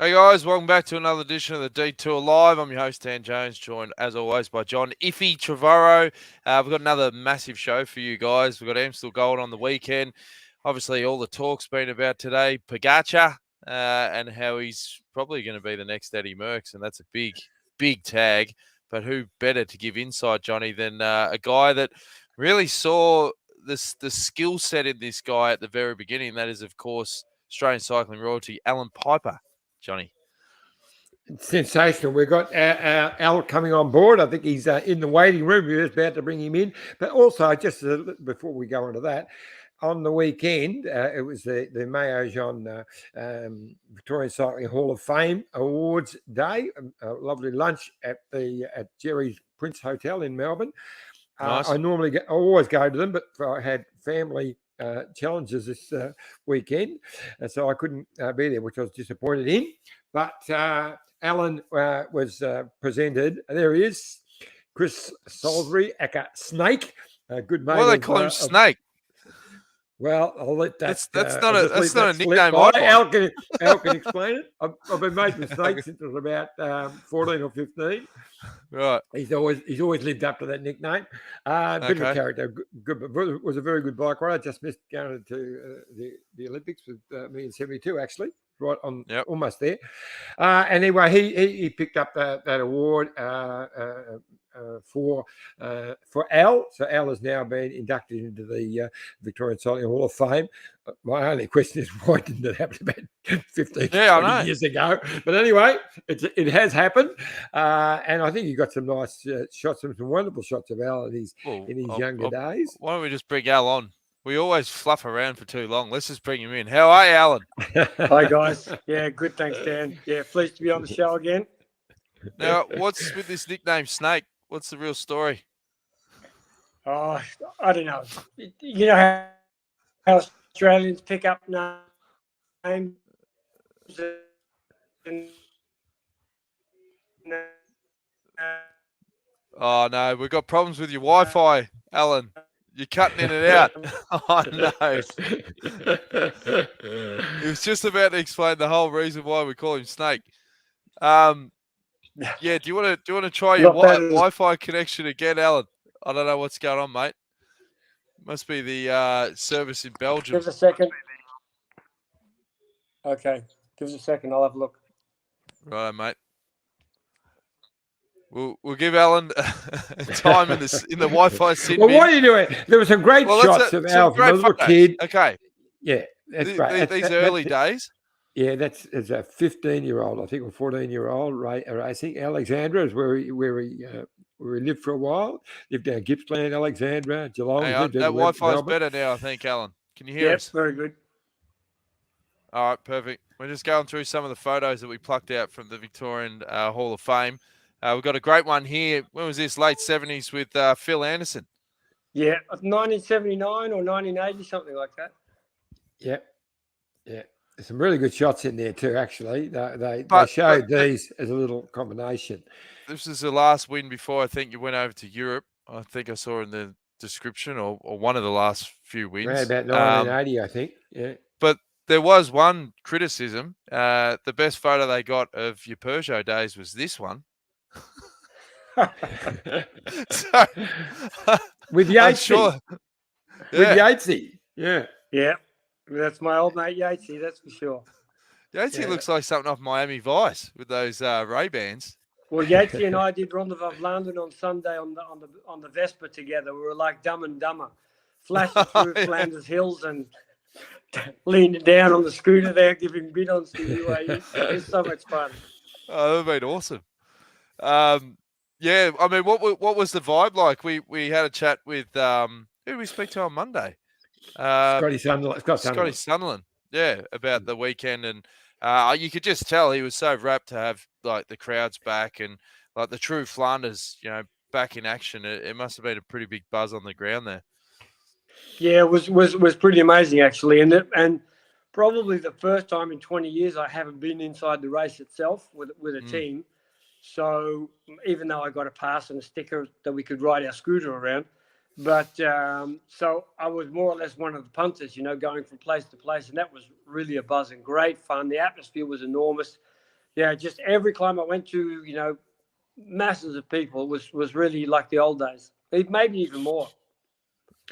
Hey guys, welcome back to another edition of the Detour Live. I'm your host, Dan Jones, joined as always by John Iffy Trevorrow. We've got another massive show for you guys. We've got Amstel Gold on the weekend. Obviously, all the talk's been about today, Pogacar, and how he's probably going to be the next Eddie Merckx, and that's a big, big tag. But who better to give insight, Johnny, than a guy that really saw the skill set in this guy at the very beginning. That is, of course, Australian cycling royalty, Allan Peiper. Johnny. Sensational. We've got Al coming on board. I think he's in the waiting room. We're just about to bring him in. But also, just before we go into that, on the weekend, it was the Mayo Jean Victorian Cycling Hall of Fame Awards Day. A lovely lunch at Jerry's Prince Hotel in Melbourne. Nice. I always go to them, but I had family challenges this weekend, and so I couldn't be there, which I was disappointed in. But Allan was presented. There he is, Chris Salisbury, aka Snake, a good mate. Why do they call him Snake? Well, I'll let that. That's not a nickname. Al can explain it. I've been mates with Snake since I was about 14 or 15. Right. He's always lived up to that nickname. Bit of a character. Good, was a very good bike rider. Just missed going to the Olympics with me in '72, actually. Right on, almost there. Anyway, he picked up that award for Al. So Al has now been inducted into the Victorian Cycling Hall of Fame. My only question is, why didn't it happen about 15, 20 years ago? But anyway, it has happened. And I think you got some nice shots, some wonderful shots of Al in his younger days. Why don't we just bring Al on? We always fluff around for too long. Let's just bring him in. How are you, Allan? Hi, guys. Yeah, good. Thanks, Dan. Yeah, pleased to be on the show again. Now, what's with this nickname, Snake? What's the real story? Oh, I don't know. You know how Australians pick up names? Oh, no. We've got problems with your Wi-Fi, Allan. You're cutting in and out. Oh, no. He was just about to explain the whole reason why we call him Snake. Yeah, do you want to try your Wi-Fi connection again, Allan? I don't know what's going on, mate. Must be the service in Belgium. Give us a second. Okay, give us a second. I'll have a look. Right, mate. We'll give Allan time in the Wi-Fi Sydney. Well, what are you doing? There were some great shots of Al from a little kid. Okay. Yeah, that's great. These early days. Yeah, it's a 15-year-old, I think, or 14-year-old racing. Alexandra is where he lived for a while. Lived down Gippsland, Alexandra, Geelong. That Wi-Fi is better now, I think, Allan. Can you hear us? Very good. All right, perfect. We're just going through some of the photos that we plucked out from the Victorian Hall of Fame. We've got a great one here. When was this? Late 70s with Phil Anderson. Yeah, 1979 or 1980, something like that. Yeah. There's some really good shots in there too, actually. They showed these as a little combination. This is the last win before I think you went over to Europe. I think I saw in the description or one of the last few wins. Around about 1980, I think. Yeah. But there was one criticism. The best photo they got of your Peugeot days was this one. So, with Yatesy. Sure. With Yatesy. Yeah. That's my old mate Yatesy, that's for sure. Yatesy looks like something off Miami Vice with those Ray-Bans. Well, Yatesy and I did Rendezvous of London on Sunday on the Vespa together. We were like Dumb and Dumber, flashing through Flanders Hills and leaning down on the scooter there, giving bid-ons to UAE. It was so much fun. Oh, that would have been awesome. Yeah, I mean, what was the vibe like? We had a chat with who did we speak to on Monday? Scotty Sunderland. Yeah, about the weekend, and you could just tell he was so rapt to have like the crowds back and like the true Flanders, back in action. It must have been a pretty big buzz on the ground there. Yeah, it was pretty amazing actually, and probably the first time in 20 years I haven't been inside the race itself with a team. So even though I got a pass and a sticker that we could ride our scooter around, but so I was more or less one of the punters, going from place to place, and that was really a buzz and great fun. The atmosphere was enormous. Yeah, just every climb I went to, masses of people was really like the old days. Maybe even more.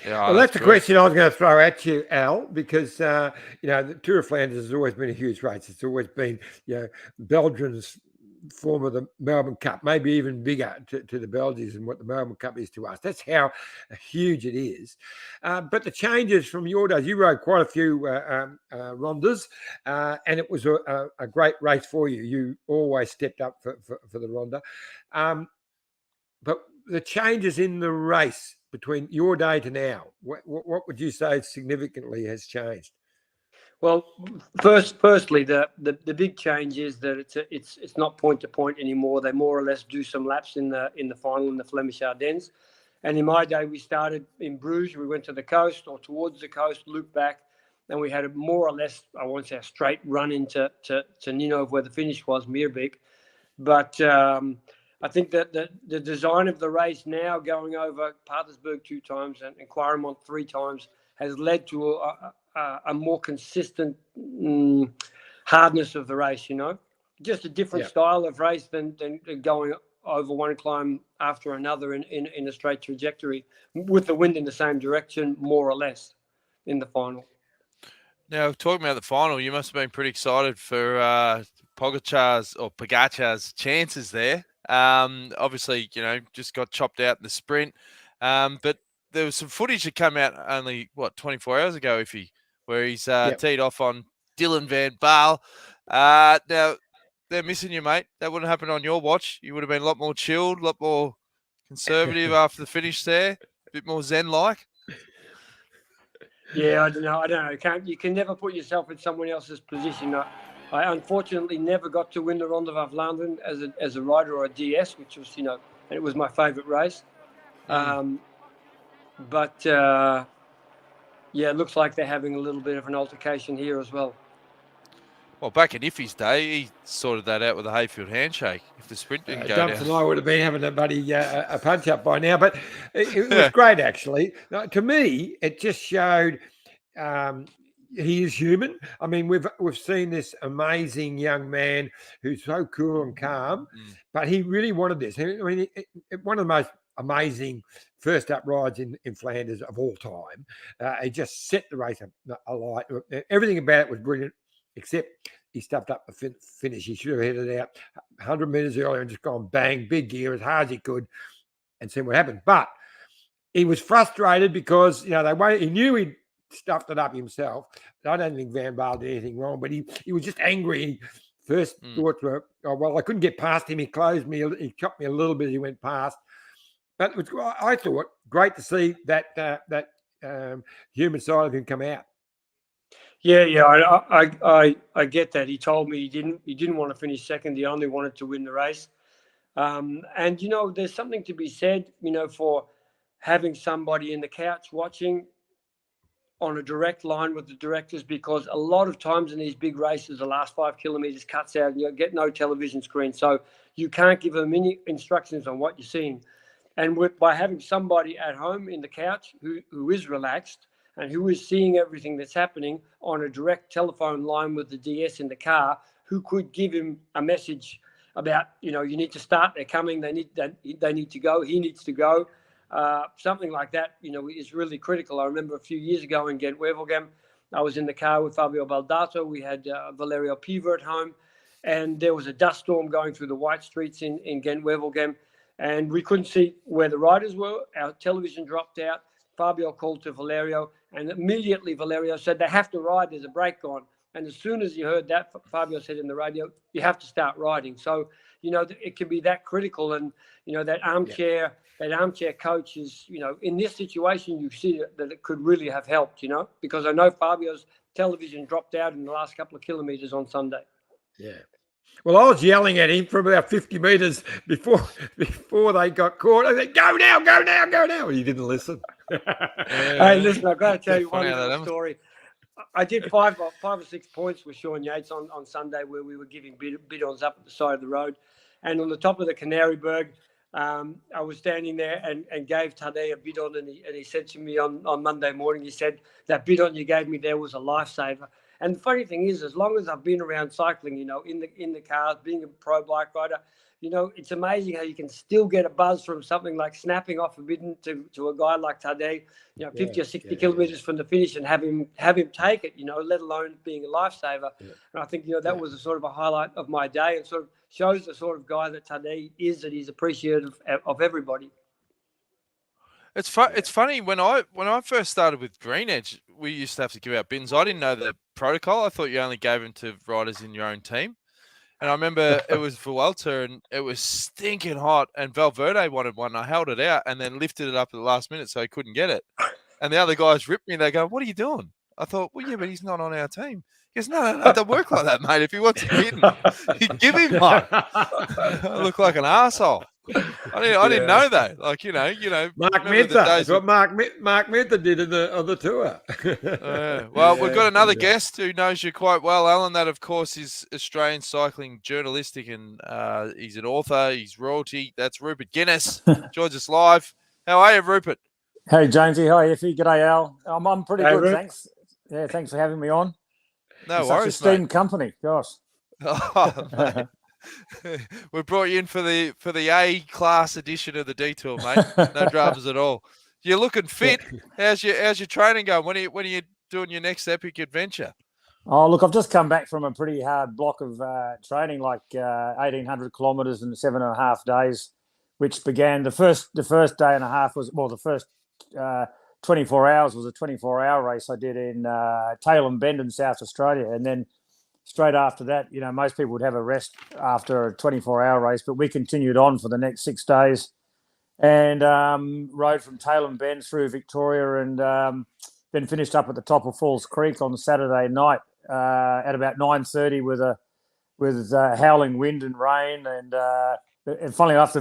Yeah, Well, that's the great. question I was going to throw at you, Al, because the Tour of Flanders has always been a huge race. It's always been, Belgium's form of the Melbourne Cup, maybe even bigger to the Belgians and what the Melbourne Cup is to us. That's how huge it is. But the changes from your days, you rode quite a few rondas, and it was a great race for you. You always stepped up for the ronda. But the changes in the race between your day to now, what would you say significantly has changed? Well, firstly, the big change is that it's not point to point anymore. They more or less do some laps in the final in the Flemish Ardennes. And in my day, we started in Bruges. We went to the coast or towards the coast, looped back, and we had a more or less, I won't say a straight run into Ninove where the finish was, Meerbeek. But I think that the design of the race now, going over Patersburg 2 times and Quaremont 3 times, has led to a more consistent hardness of the race, just a different style of race than going over one climb after another in a straight trajectory with the wind in the same direction, more or less, in the final. Now, talking about the final, you must have been pretty excited for Pogacar's chances there. Obviously, just got chopped out in the sprint. But there was some footage that came out only, 24 hours ago, where he's teed off on Dylan van Baal. Now, they're missing you, mate. That wouldn't happen on your watch. You would have been a lot more chilled, a lot more conservative after the finish there, a bit more zen-like. Yeah, I don't know. You can never put yourself in someone else's position. I unfortunately never got to win the Ronde van Vlaanderen as a rider or a DS, which was, and it was my favourite race. But it looks like they're having a little bit of an altercation here as well. Well, back in Iffy's day, he sorted that out with a Hayfield handshake. If the sprint didn't go Dumps down, and I would have been having a punch up by now. But it was great, actually. To me, it just showed he is human. I mean, we've seen this amazing young man who's so cool and calm, but he really wanted this. I mean, one of the most amazing first up rides in Flanders of all time. He just set the race alight. Everything about it was brilliant, except he stuffed up the finish. He should have headed out 100 metres earlier and just gone bang, big gear as hard as he could and seen what happened. But he was frustrated because, he knew he'd stuffed it up himself. I don't think Van Baal did anything wrong, but he was just angry. First thoughts were, I couldn't get past him. He closed me. He chopped me a little bit. He went past. But I thought great to see that human side of him come out. Yeah, I get that. He told me he didn't want to finish second. He only wanted to win the race. And there's something to be said, for having somebody in the couch watching on a direct line with the directors, because a lot of times in these big races, the last 5 kilometers cuts out and you get no television screen. So you can't give them any instructions on what you're seeing. And by having somebody at home in the couch who is relaxed and who is seeing everything that's happening on a direct telephone line with the DS in the car, who could give him a message about, you need to start, they're coming, they need to go, he needs to go. Something like that, is really critical. I remember a few years ago in Ghent-Wevelgem, I was in the car with Fabio Baldato. We had Valerio Peiper at home, and there was a dust storm going through the white streets in Ghent-Wevelgem, and we couldn't see where the riders were. Our television dropped out. Fabio called to Valerio, and immediately Valerio said, they have to ride, there's a break on. And as soon as he heard that, Fabio said in the radio, you have to start riding. So, it can be that critical. And, that armchair coach is, in this situation, you see that it could really have helped, because I know Fabio's television dropped out in the last couple of kilometres on Sunday. Yeah. Well, I was yelling at him from about 50 metres before they got caught. I said, go now, go now, go now. And he didn't listen. Hey, listen, I've got to tell you one little story. I did 5 or 6 points with Sean Yates on Sunday, where we were giving bidons up at the side of the road. And on the top of the Canaryberg, I was standing there and gave Tadej a bidon, and he said to me on Monday morning, he said, that bidon you gave me there was a lifesaver. And the funny thing is, as long as I've been around cycling, you know, in the cars, being a pro bike rider, you know, it's amazing how you can still get a buzz from something like snapping off a bidden to a guy like Tadej, you know, 50 or 60 kilometers from the finish, and have him take it, you know, let alone being a lifesaver. And I think, you know, that was a sort of a highlight of my day, and sort of shows the sort of guy that Tadej is, that he's appreciative of everybody. It's funny when I first started with Green Edge, we used to have to give out bins. I didn't know the protocol. I thought you only gave them to riders in your own team. And I remember it was Vuelta, and it was stinking hot, and Valverde wanted one. I held it out and then lifted it up at the last minute so he couldn't get it. And the other guys ripped me. They go, "What are you doing?" I thought, "Well, yeah, but he's not on our team." He goes, No, it don't work like that, mate. If he wants a bid, you give him one. I look like an arsehole. I didn't know that. Like, you know. Mark Minther. That's what Mark Minther did on the tour. Well, we've got another guest who knows you quite well, Alan. That, of course, is Australian cycling journalistic, and he's an author. He's royalty. That's Rupert Guinness. Joins us live. How are you, Rupert? Hey, Jonesy. Hi, Effie. G'day, Al. I'm pretty good, Rupert. thanks. Yeah, thanks for having me on. No It's worries, such esteemed mate. company. Gosh. Oh, mate. We brought you in for the A-class edition of the Detour, mate. No dramas at all. You're looking fit. How's your training going? When are you doing your next epic adventure? Oh, look, I've just come back from a pretty hard block of training, like 1,800 kilometres in 7.5 days, which began the first day and a half was, well, the first 24 hours was a 24-hour race I did in Tailem Bend in South Australia. And then straight after that, you know, most people would have a rest after a 24-hour race, but we continued on for the next 6 days and rode from Tailem Bend through Victoria, and then finished up at the top of Falls Creek on Saturday night at about 9:30 with howling wind and rain. And funnily enough,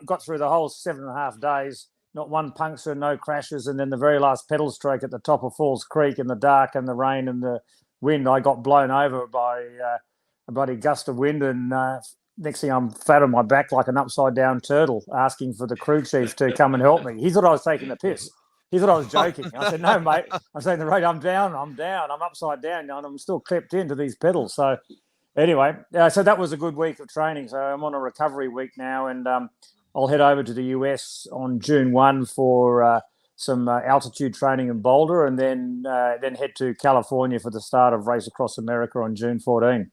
got through the whole 7.5 days, not one puncture, no crashes. And then the very last pedal stroke at the top of Falls Creek in the dark and the rain and the wind, I got blown over by a bloody gust of wind, and next thing I'm flat on my back like an upside down turtle, asking for the crew chief to come and help me. He thought I was taking the piss. He thought I was joking. I said, "No, mate." I'm saying, "The rate, I'm down. I'm upside down now, and I'm still clipped into these pedals." So anyway, so that was a good week of training. So I'm on a recovery week now, and I'll head over to the US on June 1 for some altitude training in Boulder, and then head to California for the start of Race Across America on June 14.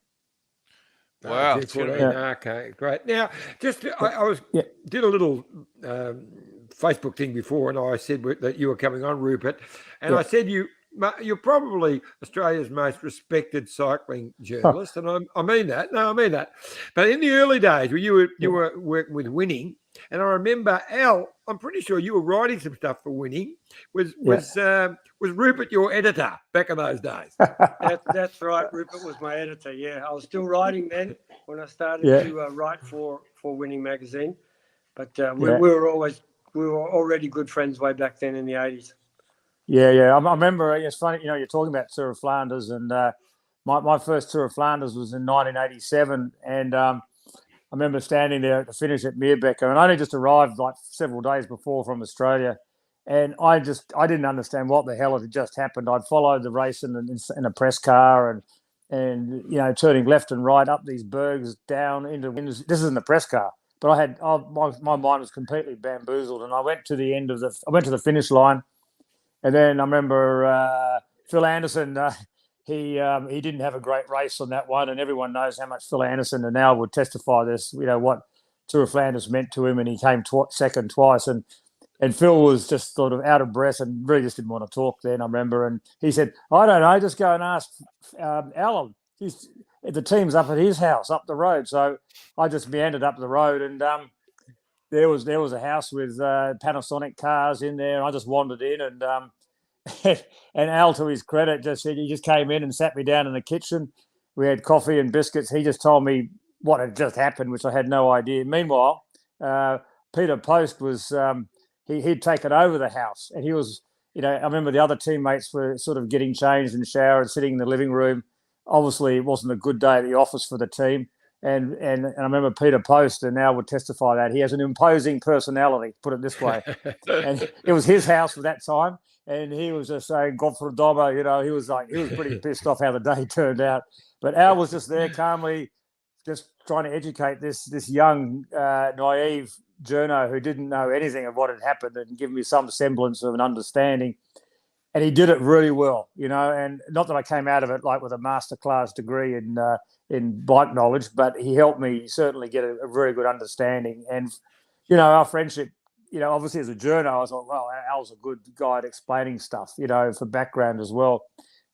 Wow. June 14. Okay, great. Now, just I did a little Facebook thing before, and I said that you were coming on, Rupert, and I said you're probably Australia's most respected cycling journalist, and I mean that. No, I mean that. But in the early days, when you were working with Winning, and I remember Al, I'm pretty sure you were writing some stuff for Winning. Was Rupert your editor back in those days? That's right. Rupert was my editor. Yeah, I was still writing then when I started to write for Winning magazine, but we were already good friends way back then in the 80s. Yeah. I remember. It's funny, you know, you're talking about Tour of Flanders, and my first Tour of Flanders was in 1987, and I remember standing there at the finish at Meerbecker, and I only just arrived like several days before from Australia, and I didn't understand what the hell had just happened. I'd followed the race in a press car, and you know, turning left and right up these bergs down into winds. This is in the press car, but my mind was completely bamboozled, and I went to the finish line, and then I remember Phil Anderson. He didn't have a great race on that one, and everyone knows how much Phil Anderson and now would testify this, you know, what Tour of Flanders meant to him, and he came second twice, and Phil was just sort of out of breath and really just didn't want to talk then, I remember, and he said, "I don't know, just go and ask Allan. The team's up at his house up the road." So I just meandered up the road, and there was a house with Panasonic cars in there, and I just wandered in, and and Al, to his credit, he just came in and sat me down in the kitchen. We had coffee and biscuits. He just told me what had just happened, which I had no idea. Meanwhile, Peter Post was he'd taken over the house, and he was, you know, I remember the other teammates were sort of getting changed and showered, sitting in the living room. Obviously, it wasn't a good day at the office for the team. And I remember Peter Post, and now would testify that he has an imposing personality, put it this way. And it was his house for that time. and he was just saying "God for Domo," he was pretty pissed off how the day turned out. But Al was just there calmly, just trying to educate this young naive journo who didn't know anything of what had happened and give me some semblance of an understanding. And he did it really well, and not that I came out of it like with a masterclass degree in bike knowledge, but he helped me certainly get a very good understanding. And, our friendship, obviously as a journo, I thought, well, Al's a good guy at explaining stuff, for background as well.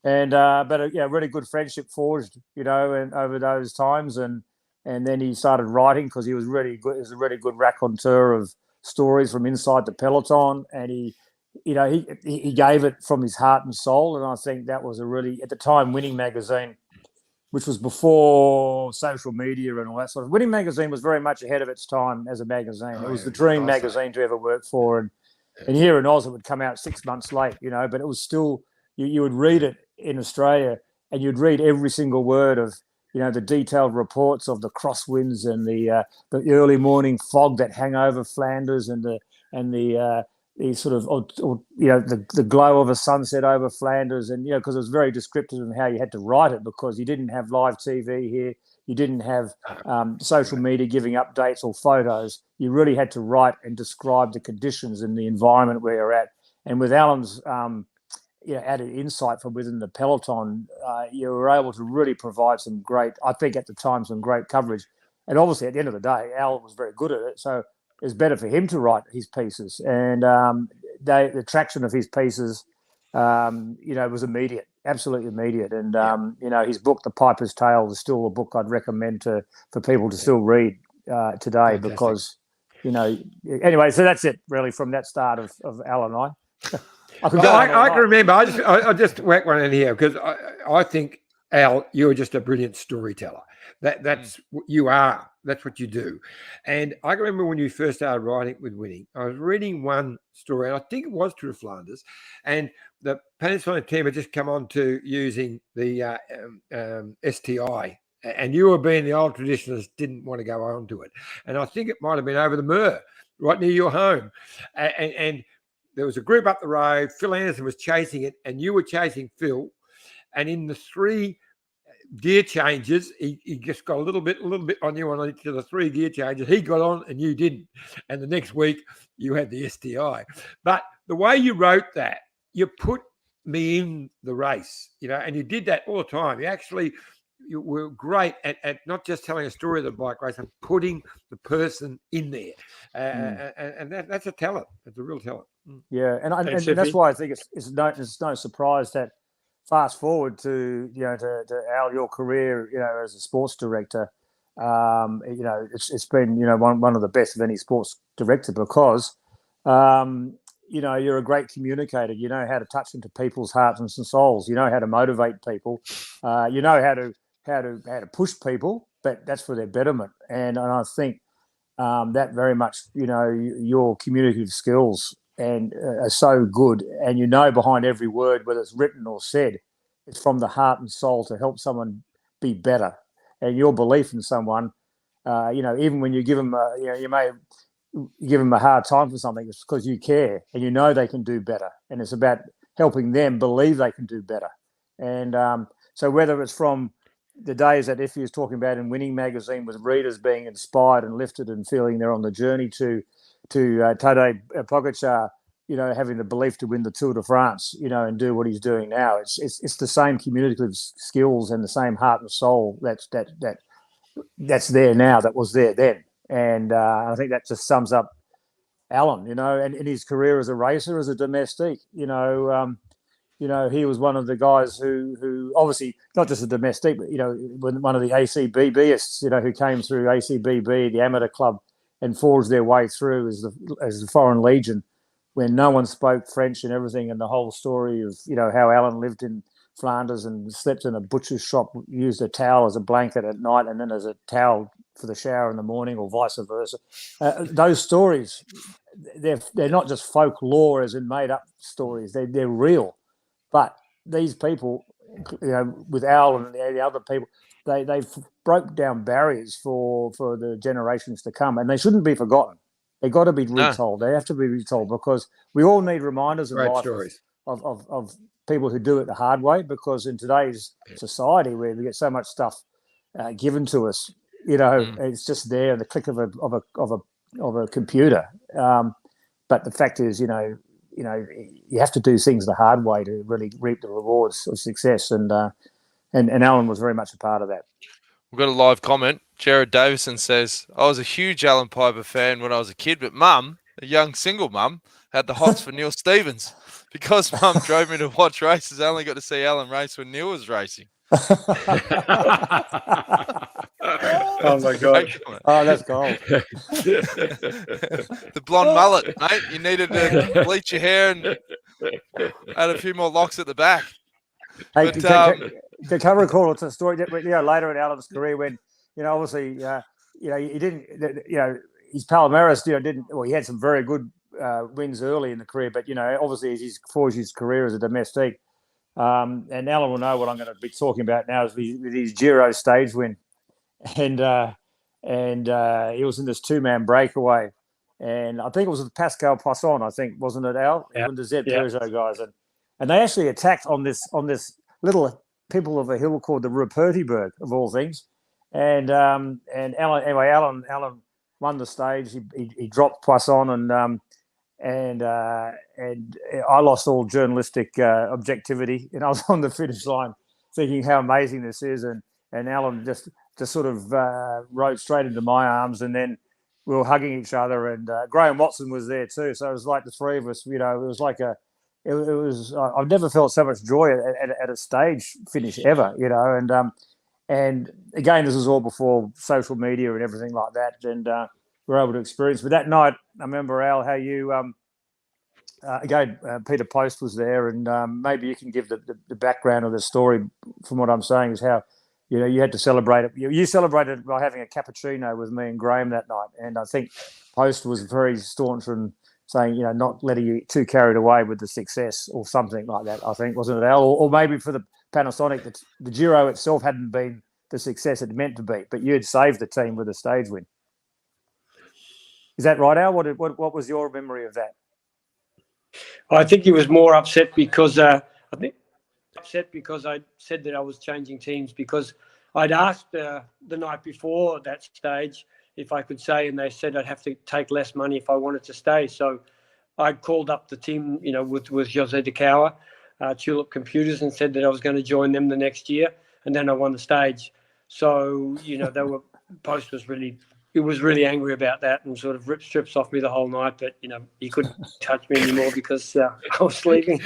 And, but really good friendship forged, and over those times. And then he started writing because he was really good. He was a really good raconteur of stories from inside the peloton. And he gave it from his heart and soul. And I think that was a really, at the time, Winning Magazine, which was before social media and all that sort of. Winning Magazine was very much ahead of its time as a magazine. It was the dream magazine to ever work for. And here in Oz, it would come out 6 months late, but it was still, you would read it in Australia and you'd read every single word of, the detailed reports of the crosswinds and the early morning fog that hang over Flanders and the sort of, the glow of a sunset over Flanders. And, because it was very descriptive of how you had to write it because you didn't have live TV here. You didn't have social media giving updates or photos. You really had to write and describe the conditions and the environment where you're at. And with Alan's added insight from within the peloton, you were able to really provide some great, I think at the time, some great coverage. And obviously at the end of the day, Al was very good at it. So it's better for him to write his pieces. And the traction of his pieces, was immediate, absolutely immediate. And, his book, The Peiper's Tale, is still a book I'd recommend for people to still read today. Fantastic. Because, anyway, so that's it really from that start of Al and I. I can remember. I just whack one in here because I think, Al, you're just a brilliant storyteller. That's what you are. That's what you do. And I can remember when you first started writing with Winning, I was reading one story, and I think it was Tour of Flanders, and the Panasonic team had just come on to using the STI, and you were being the old traditionalist, didn't want to go on to it. And I think it might have been over the Mur, right near your home. And there was a group up the road. Phil Anderson was chasing it, and you were chasing Phil. And in the 3 gear changes, he just got a little bit on you on each of the 3 gear changes. He got on, and you didn't. And the next week, you had the STI. But the way you wrote that, you put me in the race, and you did that all the time. You were great at not just telling a story of the bike race and putting the person in there. And that's a talent. It's a real talent. Yeah, and that's why I think it's no surprise that fast forward to Al, your career, as a sports director, it's been one of the best of any sports director because you're a great communicator. You know how to touch into people's hearts and souls. You know how to motivate people. You know how to push people, but that's for their betterment. And I think that very much your communicative skills and are so good, and behind every word, whether it's written or said, it's from the heart and soul to help someone be better. And your belief in someone, even when you give them, you may give them a hard time for something, it's because you care and they can do better. And it's about helping them believe they can do better. And so whether it's from the days that Iffy was talking about in Winning Magazine with readers being inspired and lifted and feeling they're on the journey to Tadej Pogacar, having the belief to win the Tour de France, and do what he's doing now. It's the same communicative skills and the same heart and soul that's there now that was there then. And I think that just sums up Allan, and in his career as a racer, as a domestique, he was one of the guys who obviously not just a domestique, but one of the ACBBists, who came through ACBB, the amateur club, and forged their way through as the Foreign Legion, when no one spoke French and everything, and the whole story of how Allan lived in Flanders and slept in a butcher's shop, used a towel as a blanket at night, and then as a towel for the shower in the morning, or vice versa. Those stories, they're not just folklore as in made up stories; they're real. But these people, with Al and the other people, they've broke down barriers for the generations to come, and they shouldn't be forgotten. They've got to be retold. They have to be retold because we all need reminders in life of people who do it the hard way, because in today's society where we get so much stuff given to us, it's just there in the click of a computer. But the fact is, you have to do things the hard way to really reap the rewards of success, and Allan was very much a part of that. We've got a live comment. Jared Davison says, I was a huge Allan Peiper fan when I was a kid, but Mum, a young single mum, had the hots for Neil Stevens. Because Mum drove me to watch races, I only got to see Allan race when Neil was racing. Oh my God! Oh, that's gold. The blonde mullet, mate. You needed to bleach your hair and add a few more locks at the back. Hey, But, can recall it's a story that later in Allan's career when obviously he didn't his Palomares didn't, well, he had some very good wins early in the career, but obviously as he's forged his career as a domestique, and Allan will know what I'm going to be talking about now, is with his Giro stage win, and he was in this 2-man breakaway, and I think it was with Pascal Poisson, I think, wasn't it, Al? Yeah. The Z Peugeot guys, and they actually attacked on this little people of a hill called the Rupertberg, of all things, and Allan won the stage. He dropped Poisson, and I lost all journalistic objectivity, and I was on the finish line thinking how amazing this is, and Allan just sort of rode straight into my arms, and then we were hugging each other, and Graham Watson was there too, so it was like the three of us, it was like I've never felt so much joy at a stage finish ever, and again, this was all before social media and everything like that, and we were able to experience. But that night, I remember, Al, how you again, Peter Post was there, and maybe you can give the background of the story. From what I'm saying, is how you had to celebrate it. You celebrated by having a cappuccino with me and Graham that night, and I think Post was very staunch and saying, not letting you get too carried away with the success or something like that, I think, wasn't it, Al? Or maybe for the Panasonic, the Giro itself hadn't been the success it meant to be, but you had saved the team with a stage win. Is that right, Al? What was your memory of that? I think he was more upset because I said that I was changing teams, because I'd asked the night before that stage if I could stay, and they said I'd have to take less money if I wanted to stay. So I called up the team, with Jose de Cauer, Tulip Computers, and said that I was going to join them the next year, and then I won the stage. So Post was really angry about that and sort of ripped strips off me the whole night. But he couldn't touch me anymore because I was sleeping.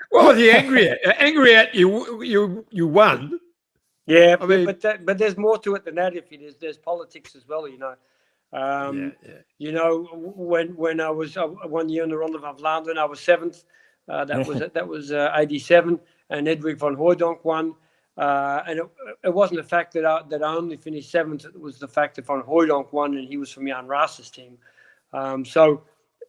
What was he angry at? Angry at you won. Yeah, but there's more to it than that. There's politics as well, When I was 1 year in the Ronde van Vlaanderen, I was 7th. That was 87, and Edwig van Hooijdonk won. And it wasn't the fact that I only finished 7th. It was the fact that van Hooijdonk won, and he was from Jan Raas's team. So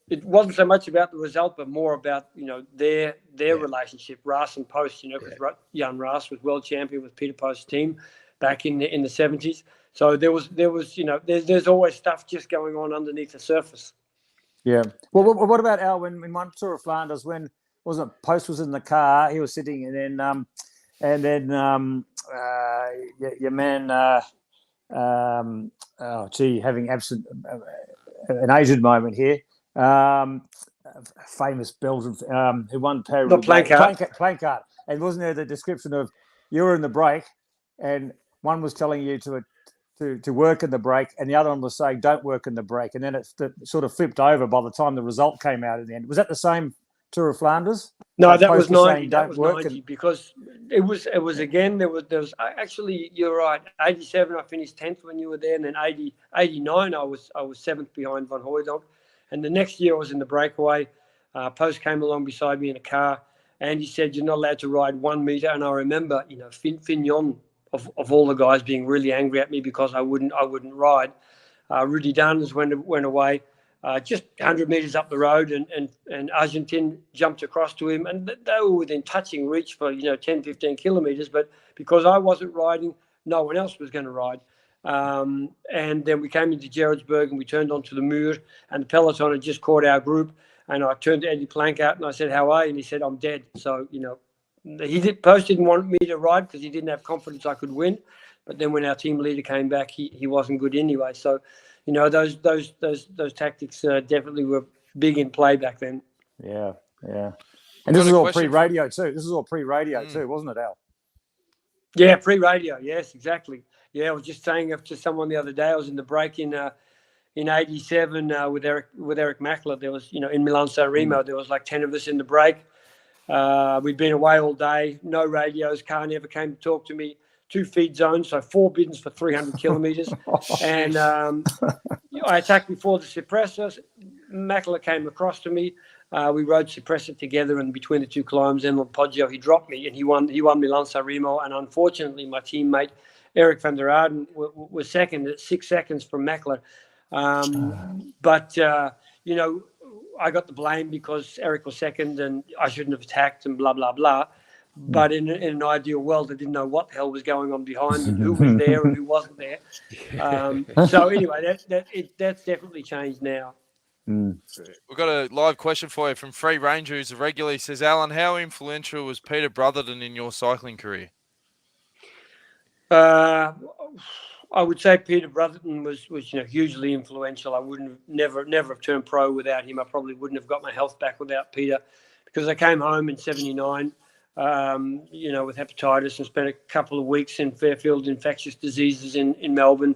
it wasn't so much about the result, but more about their relationship, Raas and Post. Because Jan Raas was world champion with Peter Post's team back in the 70s. So there was there's always stuff just going on underneath the surface. Yeah. Well, what about Al when one Tour of Flanders, when wasn't it Post was in the car, he was sitting, and then your man having an Asian moment here. Famous Belgian who won Paris. The Plancard. And wasn't there the description of you were in the break, and one was telling you to work in the break, and the other one was saying don't work in the break, and then it sort of flipped over by the time the result came out in the end. Was that the same Tour of Flanders? No, that was 90. That was 90 because it was again. There was actually, you're right. 87, I finished 10th when you were there, and then 89, I was 7th behind Van Hooijdonk. And the next year I was in the breakaway. Post came along beside me in a car, and he said, "You're not allowed to ride 1 meter." And I remember, Fignon of all the guys being really angry at me because I wouldn't ride. Rudy Duns went away. Just 100 metres up the road, and Argentine jumped across to him, and they were within touching reach for 10, 15 kilometres. But because I wasn't riding, no one else was going to ride. And then we came into Gerardsberg, and we turned onto the Muur, and the peloton had just caught our group. And I turned to Eddie Plank out and I said, "How are you?" And he said, "I'm dead." So, Post didn't want me to ride because he didn't have confidence I could win. But then when our team leader came back, he wasn't good anyway. So, those tactics definitely were big in play back then. Yeah. And this is all pre-radio too. Wasn't it, Al? Yeah, pre-radio. Yes, exactly. Yeah, I was just saying to someone the other day, I was in the break in '87 with Eric Mackler. There was, in Milan-San Remo, there was like 10 of us in the break. We'd been away all day, no radios, car never came to talk to me. 2 feed zones, so 4 biddens for 300 kilometres. And I attacked before the suppressor. Mackler came across to me. We rode suppressor together, and between the 2 climbs and Poggio, he dropped me, and he won Milan-San Remo. And unfortunately, my teammate Eric van der Aarden was second at 6 seconds from Mackler. But I got the blame because Eric was second and I shouldn't have attacked and blah, blah, blah. But in an ideal world, I didn't know what the hell was going on behind and who was there and who wasn't there. So anyway, that's definitely changed now. We've got a live question for you from Free Ranger, who's a regular. He says, Allan, how influential was Peter Brotherton in your cycling career? I would say Peter Brotherton was hugely influential. I wouldn't never have turned pro without him. I probably wouldn't have got my health back without Peter, because I came home in '79, with hepatitis and spent a couple of weeks in Fairfield Infectious Diseases in Melbourne.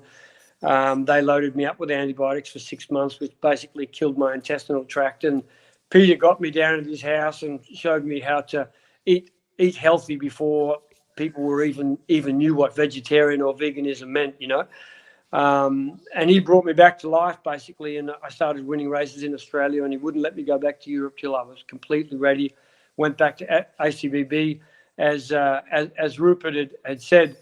They loaded me up with antibiotics for 6 months, which basically killed my intestinal tract. And Peter got me down at his house and showed me how to eat healthy before people were even knew what vegetarian or veganism meant, and he brought me back to life basically. And I started winning races in Australia, and he wouldn't let me go back to Europe till I was completely ready. Went back to ACBB as Rupert had said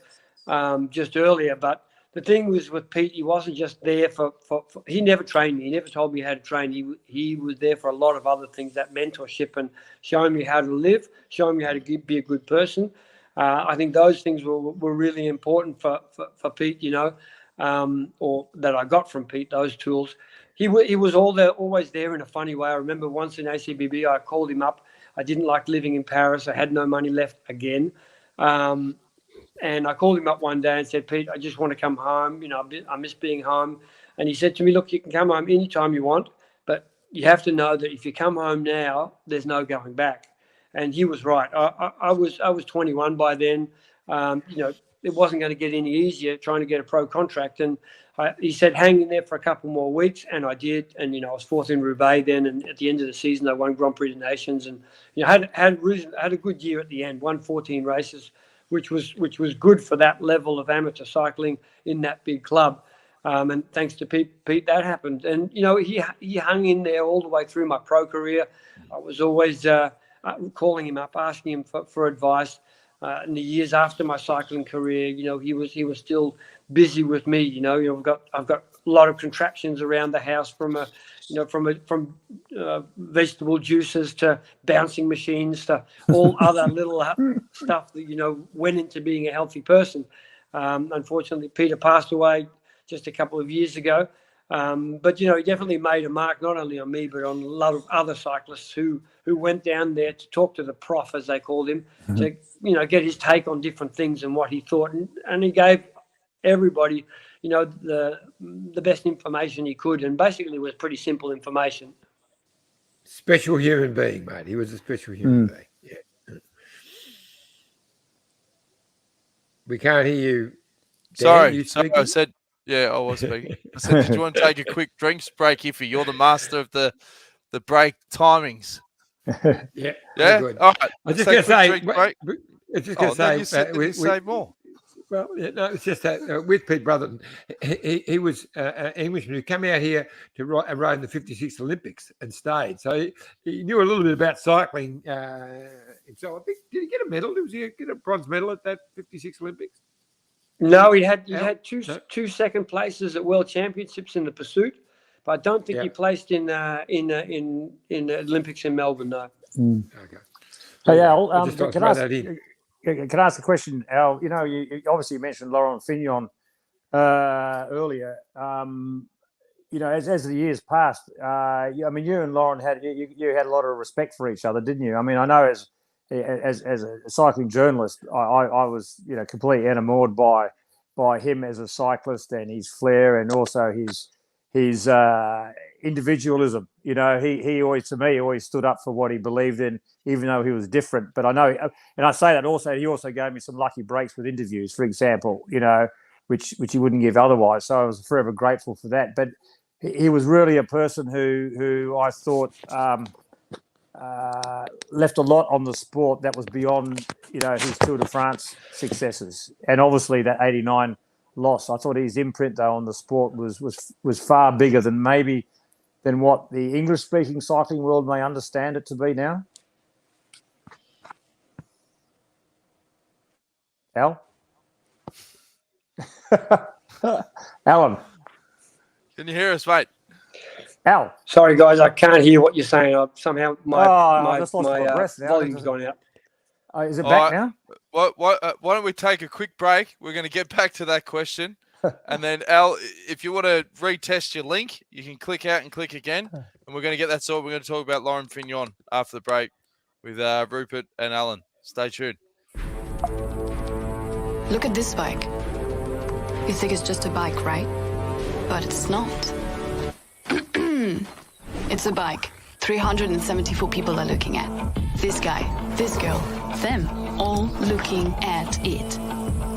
just earlier. But the thing was with Pete, he wasn't just there for he never trained me. He never told me how to train. He was there for a lot of other things, that mentorship and showing me how to live, showing me how to be a good person. I think those things were really important for Pete, or that I got from Pete, those tools. He was always there in a funny way. I remember once in ACBB, I called him up. I didn't like living in Paris. I had no money left again. And I called him up one day and said, Pete, I just want to come home. I miss being home. And he said to me, look, you can come home anytime you want, but you have to know that if you come home now, there's no going back. And he was right. I was 21 by then. It wasn't going to get any easier trying to get a pro contract. And he said, hang in there for a couple more weeks. And I did. And, I was fourth in Roubaix then. And at the end of the season, I won Grand Prix des Nations. And, had a good year at the end, won 14 races, which was good for that level of amateur cycling in that big club. And thanks to Pete, that happened. And, he hung in there all the way through my pro career. I was always calling him up, asking him for advice. In the years after my cycling career, he was still busy with me. I've got a lot of contraptions around the house from vegetable juices to bouncing machines to all other little stuff that went into being a healthy person. Unfortunately, Peter passed away just a couple of years ago. But he definitely made a mark not only on me but on a lot of other cyclists who went down there to talk to the prof, as they called him, to get his take on different things and what he thought, and he gave everybody the best information he could, and basically it was pretty simple information. Special human being, mate. He was a special human being. Yeah. We can't hear you. Dan, Sorry, I said. Yeah, I was speaking. I said, did you want to take a quick drinks break, Iffy? You're the master of the break timings. Yeah. Good. All right. I was just going to say, you say more. Well, no, it's just that with Pete Brotherton, he was an Englishman who came out here to ride in the 56 Olympics and stayed. So he knew a little bit about cycling. So I think, did he get a medal? Did he get a bronze medal at that 56 Olympics? No, he had two second places at World Championships in the pursuit, but I don't think he placed in Olympics in Melbourne. No. Okay. Hey, Al, can I ask a question, Al? You obviously mentioned Laurent Fignon earlier. as the years passed, I mean, you and Lauren had a lot of respect for each other, didn't you? I mean, I know as a cycling journalist, I was completely enamored by him as a cyclist and his flair and also his individualism. He always stood up for what he believed in, even though he was different. But I know, and I say that also, he also gave me some lucky breaks with interviews, for example, which he wouldn't give otherwise. So I was forever grateful for that. But he was really a person who I thought left a lot on the sport that was beyond, his Tour de France successes. And obviously that 89 loss, I thought his imprint though on the sport was far bigger than what the English-speaking cycling world may understand it to be now. Al? Allan? Can you hear us, mate? Al? Sorry, guys, I can't hear what you're saying. Somehow I just lost my breath now. Volume's gone out. Is it back now? Why don't we take a quick break? We're going to get back to that question. And then, Al, if you want to retest your link, you can click out and click again. And we're going to get that sorted. We're going to talk about Laurent Fignon after the break with Rupert and Allan. Stay tuned. Look at this bike. You think it's just a bike, right? But it's not. It's a bike. 374 people are looking at. This guy, this girl, them, all looking at it.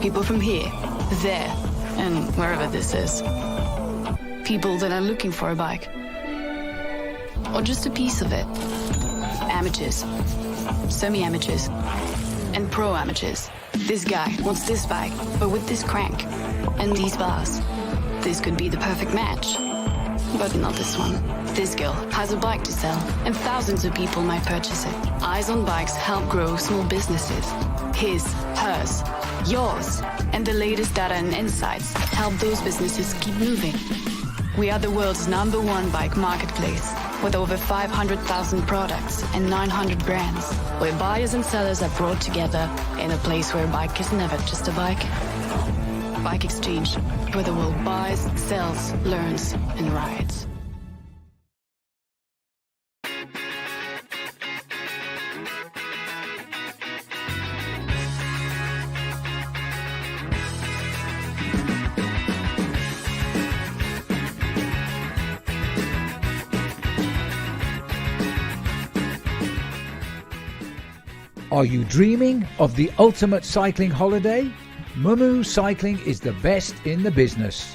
People from here, there, and wherever this is. People that are looking for a bike. Or just a piece of it. Amateurs, semi-amateurs, and pro-amateurs. This guy wants this bike, but with this crank and these bars. This could be the perfect match. But not this one. This girl has a bike to sell, and thousands of people might purchase it. Eyes on Bikes help grow small businesses. His, hers, yours, and the latest data and insights help those businesses keep moving. We are the world's #1 bike marketplace, with over 500,000 products and 900 brands, where buyers and sellers are brought together in a place where a bike is never just a bike. Bike Exchange, where the world buys, sells, learns, and rides. Are you dreaming of the ultimate cycling holiday? Mumu Cycling is the best in the business.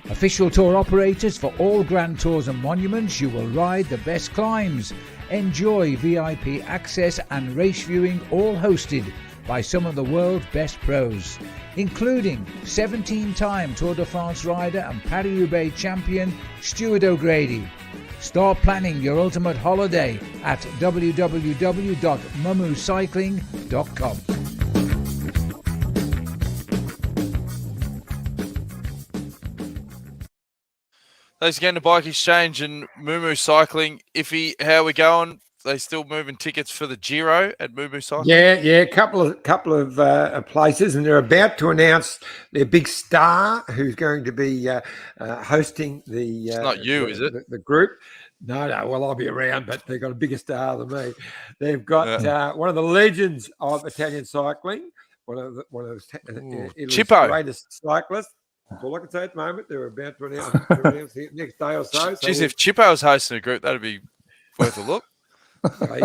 Official tour operators for all Grand Tours and monuments, you will ride the best climbs, enjoy VIP access and race viewing, all hosted by some of the world's best pros, including 17-time Tour de France rider and Paris-Roubaix champion Stuart O'Grady. Start planning your ultimate holiday at www.mumucycling.com. Thanks again to Bike Exchange and Mumu Cycling. Iffy, how are we going? They still moving tickets for the Giro at Mumu Cycling? Yeah, couple of places, and they're about to announce their big star who's going to be hosting the. It's not you, is it? The group. No. Well, I'll be around, but they've got a bigger star than me. They've got one of the legends of Italian cycling, one of Italy's Chippo. greatest cyclists. That's all I can say at the moment. They're about to announce the next day or so. Jeez, if Chippo was hosting a group, that'd be worth a look. He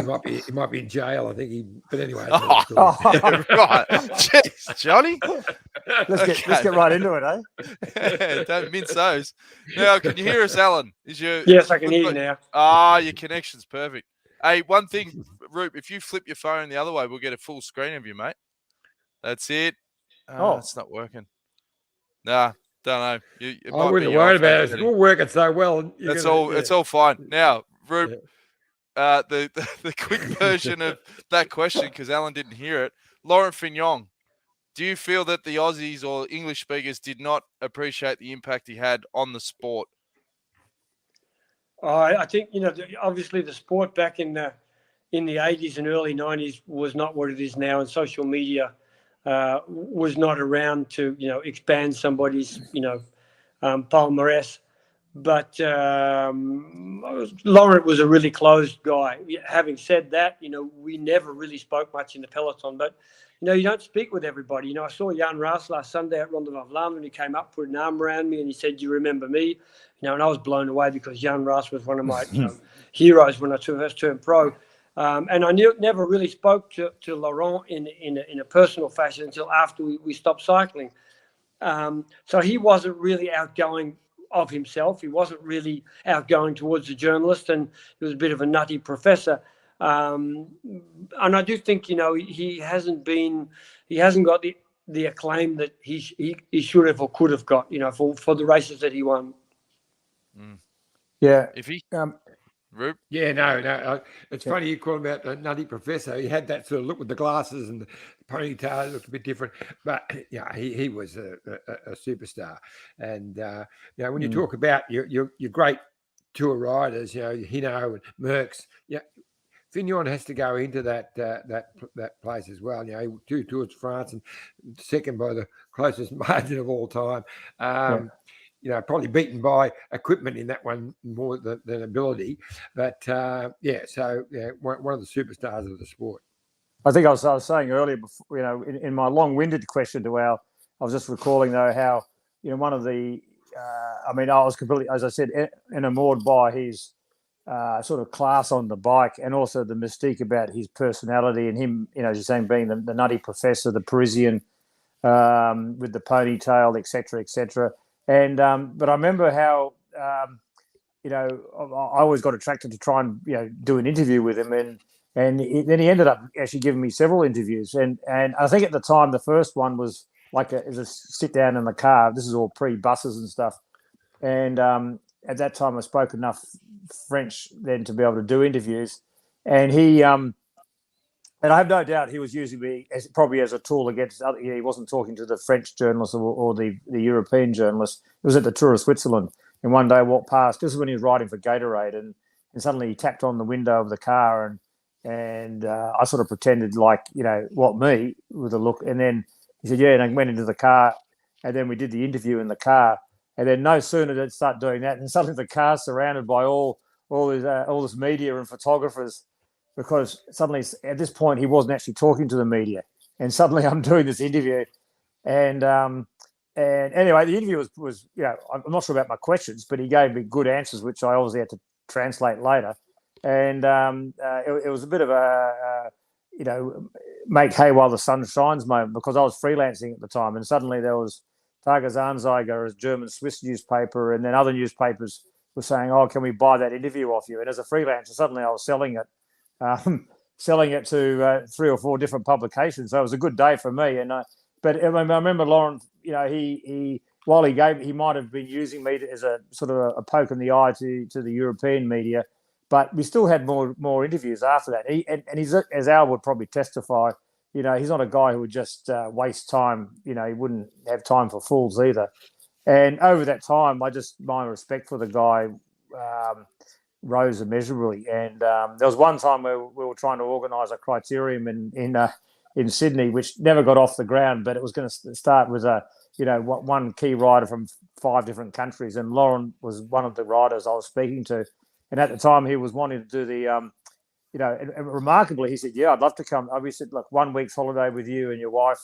might be in jail. I think but anyway. Right. Jeez, Johnny. Let's get right into it, eh? Don't mince those. Now, can you hear us, Allan? Yes, I can hear you now. Your connection's perfect. Hey, one thing, Roop, if you flip your phone the other way, we'll get a full screen of you, mate. That's it. It's not working. Nah, don't know. I wouldn't worry about it. It's all working so well. It's all fine. Now, Roop, the quick version of that question, because Allan didn't hear it. Laurent Fignon, do you feel that the Aussies or English speakers did not appreciate the impact he had on the sport? I think, obviously the sport back in the 80s and early 90s was not what it is now, and social media was not around to, expand somebody's, palmarès. But Laurent was a really closed guy. Having said that, we never really spoke much in the peloton. But, you don't speak with everybody. I saw Jan Raas last Sunday at Ronde van Vlaanderen. He came up, put an arm around me, and he said, "Do you remember me?" And I was blown away because Jan Raas was one of my heroes when I first turned pro. And I never really spoke to Laurent in a personal fashion until after we stopped cycling. So he wasn't really outgoing of himself. He wasn't really outgoing towards the journalist, and he was a bit of a nutty professor. And I do think, he hasn't got the acclaim that he should have or could have got, for the races that he won. Yeah. If he, Rup? Yeah, no. It's funny you call him out the nutty professor. He had that sort of look with the glasses and the ponytail. It looked a bit different, but he was a superstar. And when you talk about your great tour riders, Hino and Merckx, Fignon has to go into that place as well. 2 Tours de France and second by the closest margin of all time. Probably beaten by equipment in that one more than ability. But, one of the superstars of the sport. I think I was saying earlier, before, in my long-winded question to Al, I was just recalling, though, how, one of the, I was completely, as I said, enamored by his sort of class on the bike and also the mystique about his personality and him, as you're saying, being the nutty professor, the Parisian with the ponytail, et cetera, And but I remember how I always got attracted to try and do an interview with him, and then he ended up actually giving me several interviews, and I think at the time the first one was like a sit down in the car. This is all pre-buses and stuff, and at that time I spoke enough French then to be able to do interviews, and he and I have no doubt he was using me probably as a tool against other. He wasn't talking to the French journalists or the European journalists. It was at the Tour of Switzerland. And one day I walked past. This is when he was riding for Gatorade, and suddenly he tapped on the window of the car, and I sort of pretended like what me with a look. And then he said, "Yeah," and I went into the car, and then we did the interview in the car. And then no sooner did it start doing that, and suddenly the car's surrounded by all this media and photographers. Because suddenly, at this point, he wasn't actually talking to the media, and suddenly I'm doing this interview, and anyway, the interview was I'm not sure about my questions, but he gave me good answers, which I obviously had to translate later, and it was a bit of a make hay while the sun shines moment, because I was freelancing at the time, and suddenly there was Tagesanzeiger, a German Swiss newspaper, and then other newspapers were saying, "Oh, can we buy that interview off you?" And as a freelancer, suddenly I was selling it to 3 or 4 different publications. So it was a good day for me. And but I remember Laurent, he while he might have been using me as a sort of a poke in the eye to the European media, but we still had more interviews after that. He's, as Al would probably testify, he's not a guy who would just waste time. He wouldn't have time for fools either. And over that time, my respect for the guy rose immeasurably. And there was one time where we were trying to organise a criterium in Sydney, which never got off the ground, but it was going to start with one key rider from 5 different countries, and Laurent was one of the riders I was speaking to. And at the time, he was wanting to do the, and remarkably, he said, "Yeah, I'd love to come." We said, "Look, 1 week's holiday with you and your wife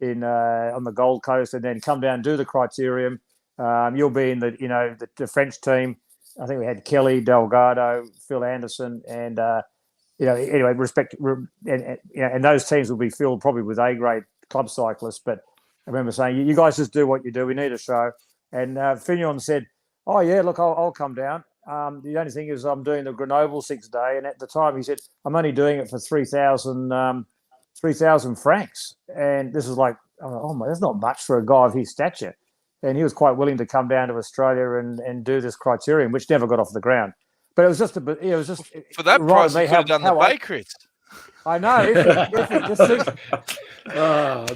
on the Gold Coast, and then come down and do the criterium. You'll be in the French team." I think we had Kelly, Delgado, Phil Anderson, and anyway, and those teams will be filled probably with A-grade club cyclists. But I remember saying, "You guys just do what you do. We need a show." And Fignon said, "Oh yeah, look, I'll come down. The only thing is I'm doing the Grenoble 6-day, and at the time he said I'm only doing it for 3,000 francs." And this was like, oh my, that's not much for a guy of his stature. And he was quite willing to come down to Australia and do this criterium, which never got off the ground. But it was just for that price. You could have done the Bakeries. I know.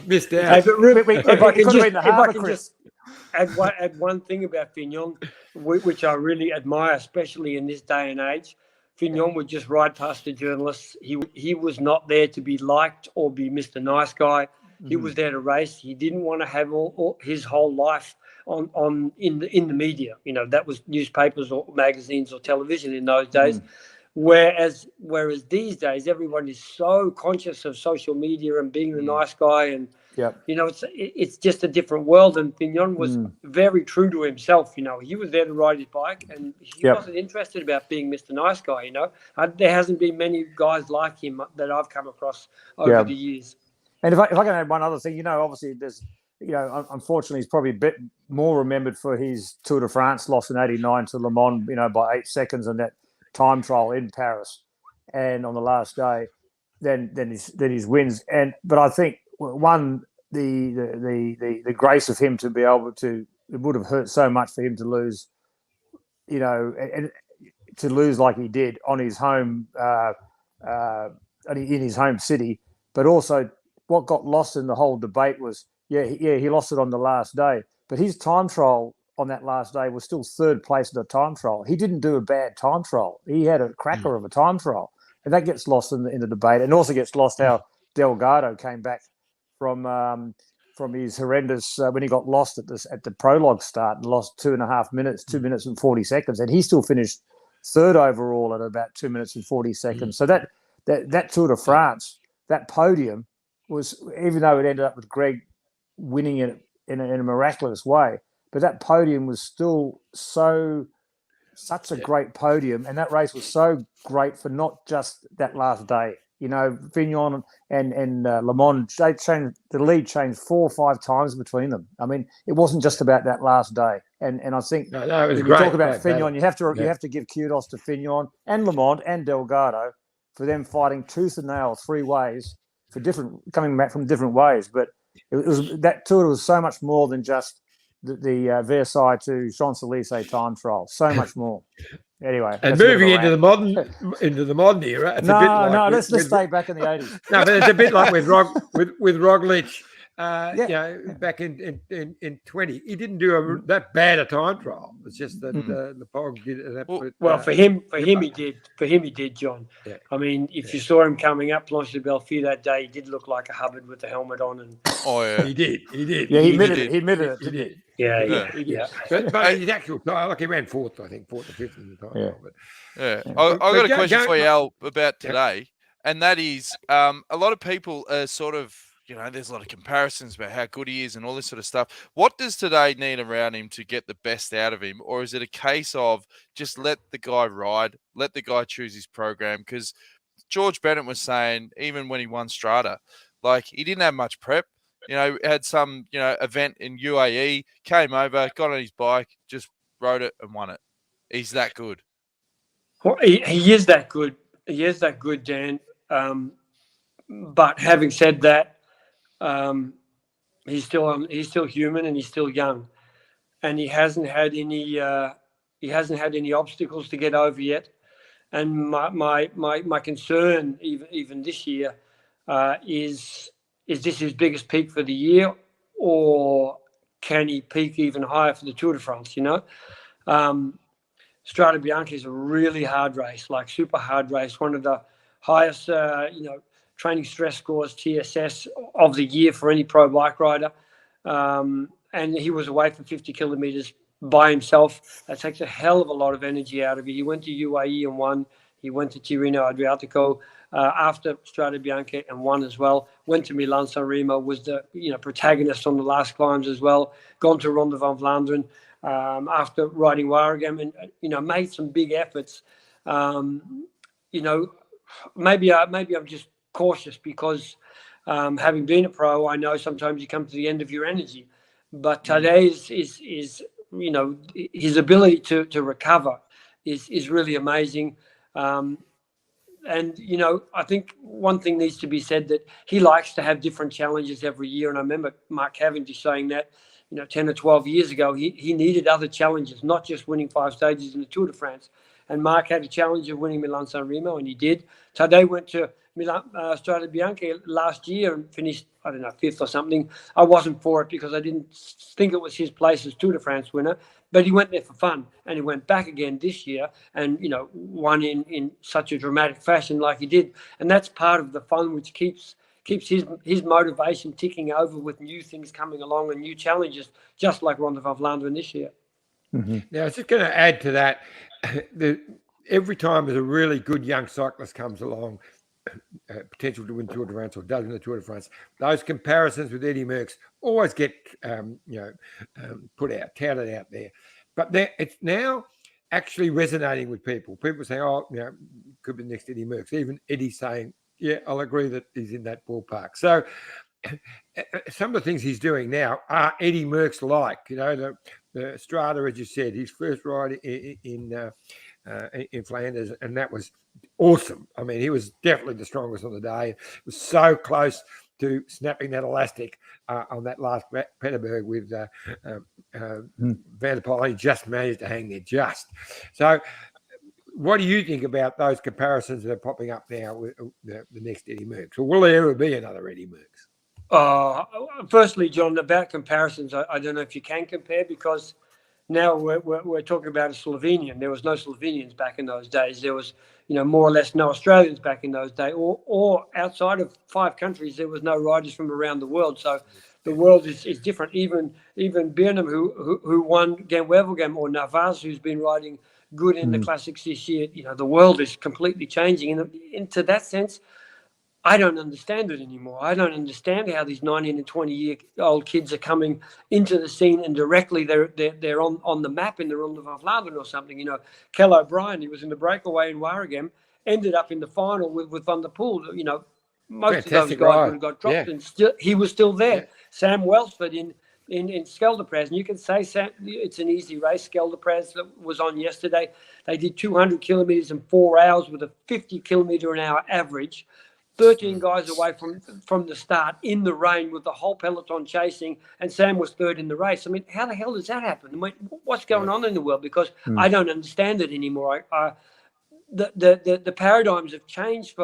Missed out. Hey, but if I can just add one thing about Fignon, which I really admire, especially in this day and age. Fignon would just ride past the journalists. He was not there to be liked or be Mr. Nice Guy. He was there to race. He didn't want to have all his whole life in the media. You know, that was newspapers or magazines or television in those days. Whereas these days, everyone is so conscious of social media and being the nice guy, and you know, it's just a different world. And Fignon was very true to himself. You know, he was there to ride his bike, and he wasn't interested about being Mr. Nice Guy. You know, there hasn't been many guys like him that I've come across over the years. And if I can add one other thing, you know, obviously there's, you know, unfortunately he's probably a bit more remembered for his Tour de France loss in '89 to Le Mans, you know, by 8 seconds, and that time trial in Paris and on the last day than his wins. But I think the grace of him to be able to, it would have hurt so much for him to lose, you know, and to lose like he did on his home in his home city. But also what got lost in the whole debate was he lost it on the last day, but his time trial on that last day was still third place in the time trial. He didn't do a bad time trial. He had a cracker of a time trial, and that gets lost in the debate. And also gets lost how Delgado came back from his horrendous when he got lost at the prologue start and lost 2.5 minutes, 2 minutes and 40 seconds, and he still finished third overall at about 2 minutes and 40 seconds. So that Tour de France, that podium was, even though it ended up with Greg winning it in a miraculous way, but that podium was still such a great podium, and that race was so great for not just that last day. You know, Fignon and Le Mans, the lead changed 4 or 5 times between them. I mean, it wasn't just about that last day. And I think it was if great. You talk about Fignon, you have to give kudos to Fignon and Le Mans and Delgado for them fighting tooth and nail 3 ways coming back from different ways. But it was that tour was so much more than just the Versailles to Champs-Élysées time trial. So much more. Anyway, and moving into the modern era, it's a bit like let's stay back in the 80s. No, but it's a bit like with Roglic. You know, back in 20, he didn't do that bad a time trial. It's just that the Pog did an absolute. Well, for him he did. For him he did, John. Yeah. I mean, if you saw him coming up Planche de Bellevue that day, he did look like a Hubbard with the helmet on. And he did. Yeah, he admitted it. He admitted it. He did. Yeah. But his actual time, like he ran fourth, I think, 4th or 5th in the time. Yeah. But, I got a question for you, Al, about today, and that is a lot of people are sort of, you know, there's a lot of comparisons about how good he is and all this sort of stuff. What does today need around him to get the best out of him? Or is it a case of just let the guy ride, let the guy choose his program? Because George Bennett was saying, even when he won Strata, like he didn't have much prep. You know, had some, you know, event in UAE, came over, got on his bike, just rode it and won it. He's that good. Well, he is that good. He is that good, Dan. But having said that, he's still human and he's still young, and he hasn't had any obstacles to get over yet. And my concern even this year is this his biggest peak for the year, or can he peak even higher for the Tour de France? You know, Strada Bianca is a really hard race, like super hard race, one of the highest training stress scores, TSS, of the year for any pro bike rider. And he was away for 50 kilometers by himself. That takes a hell of a lot of energy out of you. He went to UAE and won. He went to Tirreno Adriatico after Strada Bianca and won as well. Went to Milan San Remo, was the protagonist on the last climbs as well. Gone to Ronde van Vlaanderen after riding Waregem, and made some big efforts. Maybe I'm just cautious because having been a pro, I know sometimes you come to the end of your energy. But today is his ability to recover is really amazing. And I think one thing needs to be said, that he likes to have different challenges every year. And I remember Mark Cavendish saying that, 10 or 12 years ago, he needed other challenges, not just winning 5 stages in the Tour de France. And Mark had a challenge of winning Milan San Remo, and he did. Tadej went to Milan Strada Bianca last year and finished, 5th or something. I wasn't for it because I didn't think it was his place as Tour de France winner. But he went there for fun, and he went back again this year and, won in such a dramatic fashion like he did. And that's part of the fun which keeps keeps his motivation ticking over with new things coming along and new challenges, just like Ronde van Vlaanderen this year. Mm-hmm. Now, I was just going to add to that. Every time there's a really good young cyclist comes along, potential to win Tour de France or does win the Tour de France, those comparisons with Eddie Merckx always get touted out there. But it's now actually resonating with people. People say, "Oh, could be next Eddie Merckx." Even Eddie saying, "Yeah, I'll agree that he's in that ballpark." So some of the things he's doing now are Eddie Merckx like. The Strada, as you said, his first ride in Flanders, and that was awesome. I mean, he was definitely the strongest on the day. It was so close to snapping that elastic on that last Petterberg with Van der Poel. He just managed to hang there just. So what do you think about those comparisons that are popping up now with the next Eddie Merckx? Or will there ever be another Eddie Merckx? Firstly, John, about comparisons, I don't know if you can compare, because now we're talking about a Slovenian. There was no Slovenians back in those days. There was, more or less no Australians back in those days, or outside of 5 countries, there was no riders from around the world. So the world is different. Even Burnham, who won Gent-Wevelgem, or Navas, who's been riding good in the classics this year. The world is completely changing. And into that sense, I don't understand it anymore. I don't understand how these 19 and 20-year-old kids are coming into the scene and directly they're on the map in the Ronde van Vlaanderen or something. Kel O'Brien, he was in the breakaway in Waregem, ended up in the final with Van der Poel. Most Fantastic of those guys ride. would have got dropped, Yeah. and still he was still there. Yeah. Sam Welsford in Scheldeprijs, and you can say it's an easy race. Scheldeprijs that was on yesterday. They did 200 kilometers in 4 hours with a 50 kilometer an hour average. 13 guys away from the start in the rain with the whole peloton chasing, and Sam was third in the race. I mean, how the hell does that happen? I mean, what's going on in the world? Because I don't understand it anymore. The paradigms have changed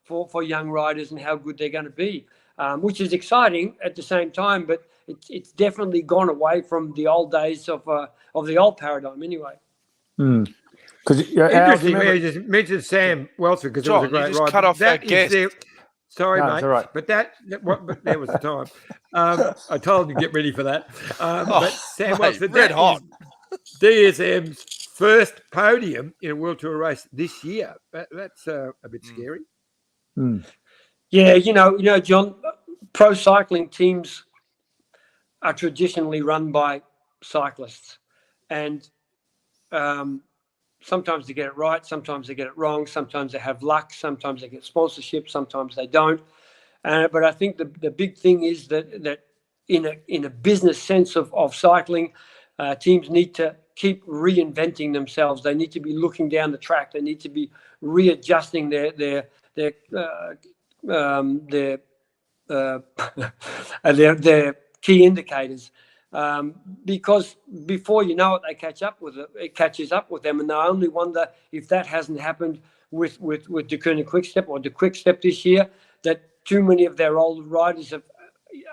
for young riders and how good they're going to be, which is exciting at the same time, but it's definitely gone away from the old days of the old paradigm anyway. Interesting. You just mentioned Sam Welsford because it was a great ride. Cut off that guest. Sorry, No, mate. it's all right. But there was the time. I told him to get ready for that. But Sam Welsford, red hot. DSM's first podium in a World Tour race this year. That's a bit scary. Yeah, John, pro cycling teams are traditionally run by cyclists, and sometimes they get it right, sometimes they get it wrong, sometimes they have luck, sometimes they get sponsorship, sometimes they don't. But I think the big thing is that in a business sense of cycling, teams need to keep reinventing themselves. They need to be looking down the track. They need to be readjusting their key indicators. Because before you know it, they catch up with it. It catches up with them, and I only wonder if that hasn't happened with De Koning Quickstep or the Quickstep this year. That too many of their old riders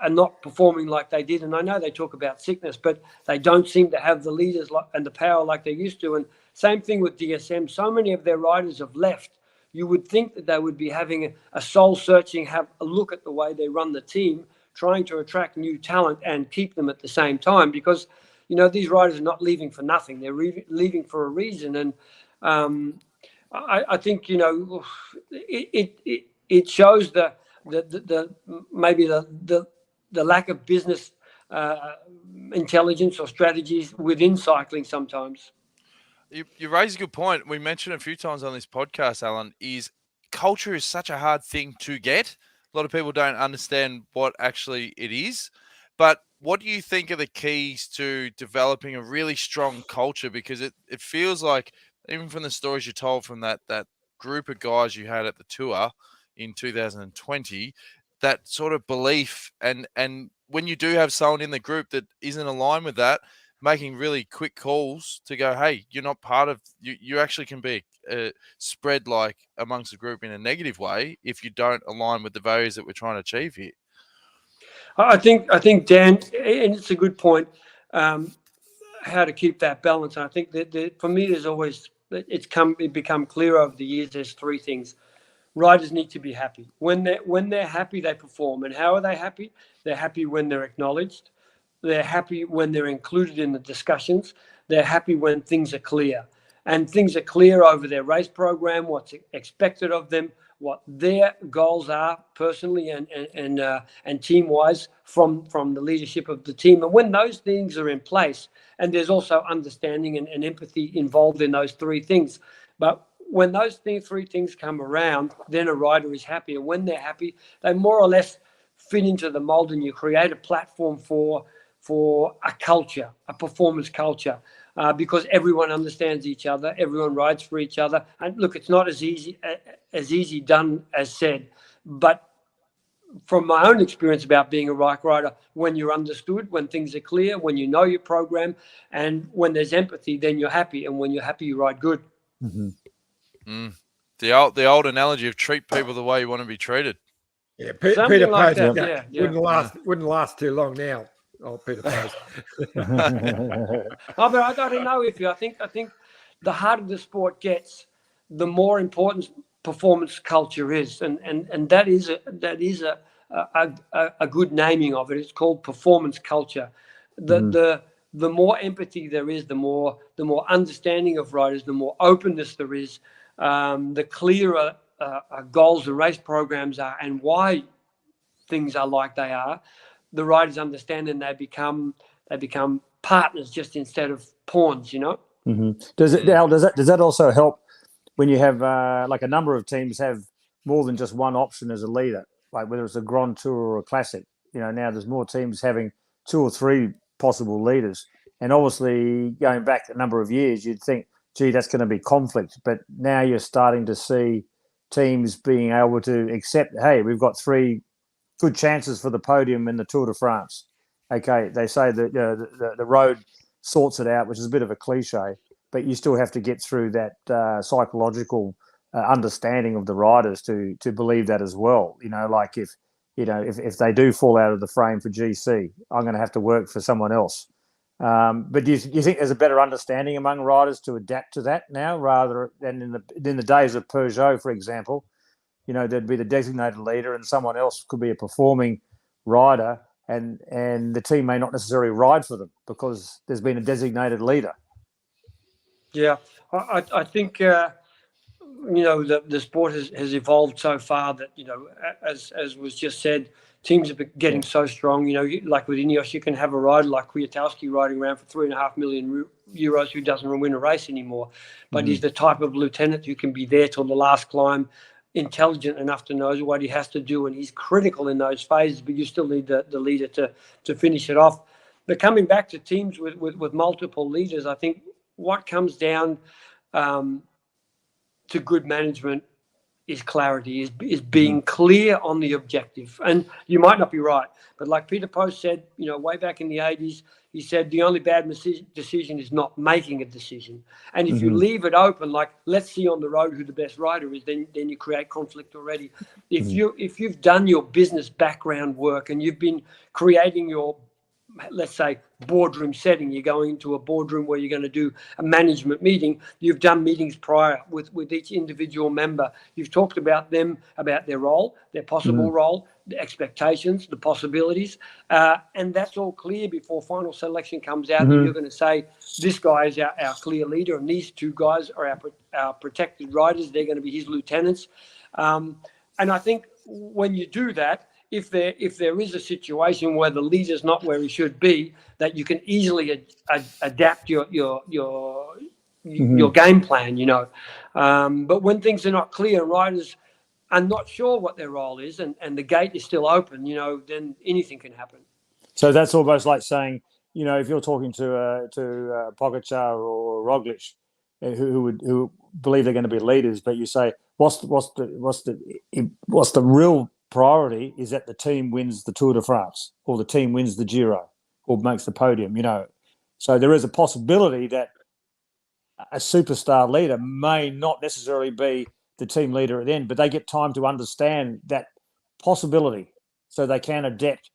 are not performing like they did. And I know they talk about sickness, but they don't seem to have the leaders and the power like they used to. And same thing with DSM. So many of their riders have left. You would think that they would be having a soul searching, have a look at the way they run the team, trying to attract new talent and keep them at the same time, because these riders are not leaving for nothing. They're leaving for a reason. And I think it shows maybe the lack of business intelligence or strategies within cycling sometimes. You raise a good point. We mentioned a few times on this podcast, Alan, is culture is such a hard thing to get. A lot of people don't understand what actually it is. But what do you think are the keys to developing a really strong culture? Because it feels like, even from the stories you told from that group of guys you had at the tour in 2020, that sort of belief, and when you do have someone in the group that isn't aligned with that, making really quick calls to go, hey, you're not part of, you actually can be spread like amongst the group in a negative way if you don't align with the values that we're trying to achieve here. I think Dan, and it's a good point, how to keep that balance. And I think that for me, there's always, it's become clear over the years, there's 3 things. riders need to be happy. When they're happy, they perform. And how are they happy? They're happy when they're acknowledged. They're happy when they're included in the discussions. They're happy when things are clear. And things are clear over their race program, what's expected of them, what their goals are personally and team-wise from the leadership of the team. And when those things are in place, and there's also understanding and empathy involved in those three things. But when those three things come around, then a rider is happy. And when they're happy, they more or less fit into the mold, and you create a platform for a culture, a performance culture, because everyone understands each other, everyone rides for each other. And look, it's not as easy done as said, but from my own experience about being a bike rider, when you're understood, when things are clear, when you know your program, and when there's empathy, then you're happy. And when you're happy, you ride good. Mm-hmm. The old analogy of treat people the way you want to be treated. Yeah, Something Peter like Post that. Yeah. wouldn't last too long now. Oh, Peter Post. Oh, but I don't know if you. I think the harder the sport gets, the more important performance culture is, and that is a good naming of it. It's called performance culture. The more empathy there is, the more understanding of riders, the more openness there is, the clearer goals and race programs are, and why things are like they are. The riders understand, and they become partners just instead of pawns. You know. Mm-hmm. Does that also help when you have like a number of teams have more than just one option as a leader, like whether it's a Grand Tour or a Classic? You know, now there's more teams having 2 or 3 possible leaders, and obviously going back a number of years, you'd think, gee, that's going to be conflict. But now you're starting to see teams being able to accept, hey, we've got 3 good chances for the podium in the Tour de France. Okay, they say that the road sorts it out, which is a bit of a cliche, but you still have to get through that psychological understanding of the riders to believe that as well. You know, like if they do fall out of the frame for GC, I'm going to have to work for someone else. But do you think there's a better understanding among riders to adapt to that now, rather than in the days of Peugeot, for example? You know, there'd be the designated leader, and someone else could be a performing rider, and the team may not necessarily ride for them because there's been a designated leader. Yeah, I think the sport has evolved so far that, you know, as was just said, teams are getting so strong. You know, like with Ineos, you can have a rider like Kwiatkowski riding around for €3.5 million who doesn't win a race anymore, but he's the type of lieutenant who can be there till the last climb, intelligent enough to know what he has to do, and he's critical in those phases, but you still need the leader to finish it off. But coming back to teams with multiple leaders, I think what comes down to good management is clarity, is being clear on the objective. And you might not be right, but like Peter Post said, you know, way back in the 80s, he said the only bad decision is not making a decision. And if you leave it open, like let's see on the road who the best rider is, then you create conflict already. If you've done your business background work and you've been creating your, let's say, boardroom setting, you're going into a boardroom where you're going to do a management meeting, you've done meetings prior with each individual member, you've talked about them, about their role, their possible role, the expectations, the possibilities, and that's all clear before final selection comes out. And you're going to say, this guy is our clear leader, and these 2 guys are our protected riders, they're going to be his lieutenants. And I think when you do that, if there is a situation where the leader's not where he should be, that you can easily adapt your game plan, you know. But when things are not clear, riders are not sure what their role is, and the gate is still open, you know, then anything can happen. So that's almost like saying, you know, if you're talking to Pogacar or Roglic, who believe they're going to be leaders, but you say, what's the real priority is that the team wins the Tour de France, or the team wins the Giro, or makes the podium, you know. So there is a possibility that a superstar leader may not necessarily be the team leader at the end, but they get time to understand that possibility so they can adapt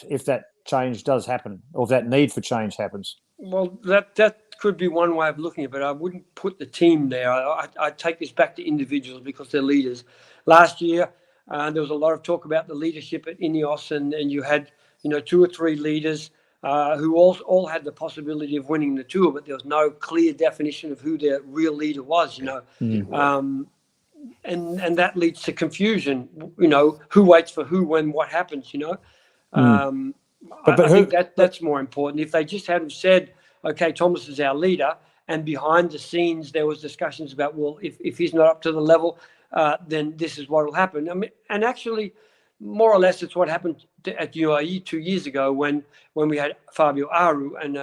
if that change does happen, or if that need for change happens. Well, that could be one way of looking at it, but I wouldn't put the team there. I'd take this back to individuals because they're leaders. last year, there was a lot of talk about the leadership at Ineos, and you had, 2 or 3 leaders who all had the possibility of winning the Tour, but there was no clear definition of who their real leader was, and that leads to confusion, who waits for who, when, what happens, I think that's more important. If they just hadn't said, okay, Thomas is our leader, and behind the scenes there was discussions about, well, if he's not up to the level, then this is what will happen. I mean, and actually, more or less, it's what happened at UAE 2 years ago when we had Fabio Aru and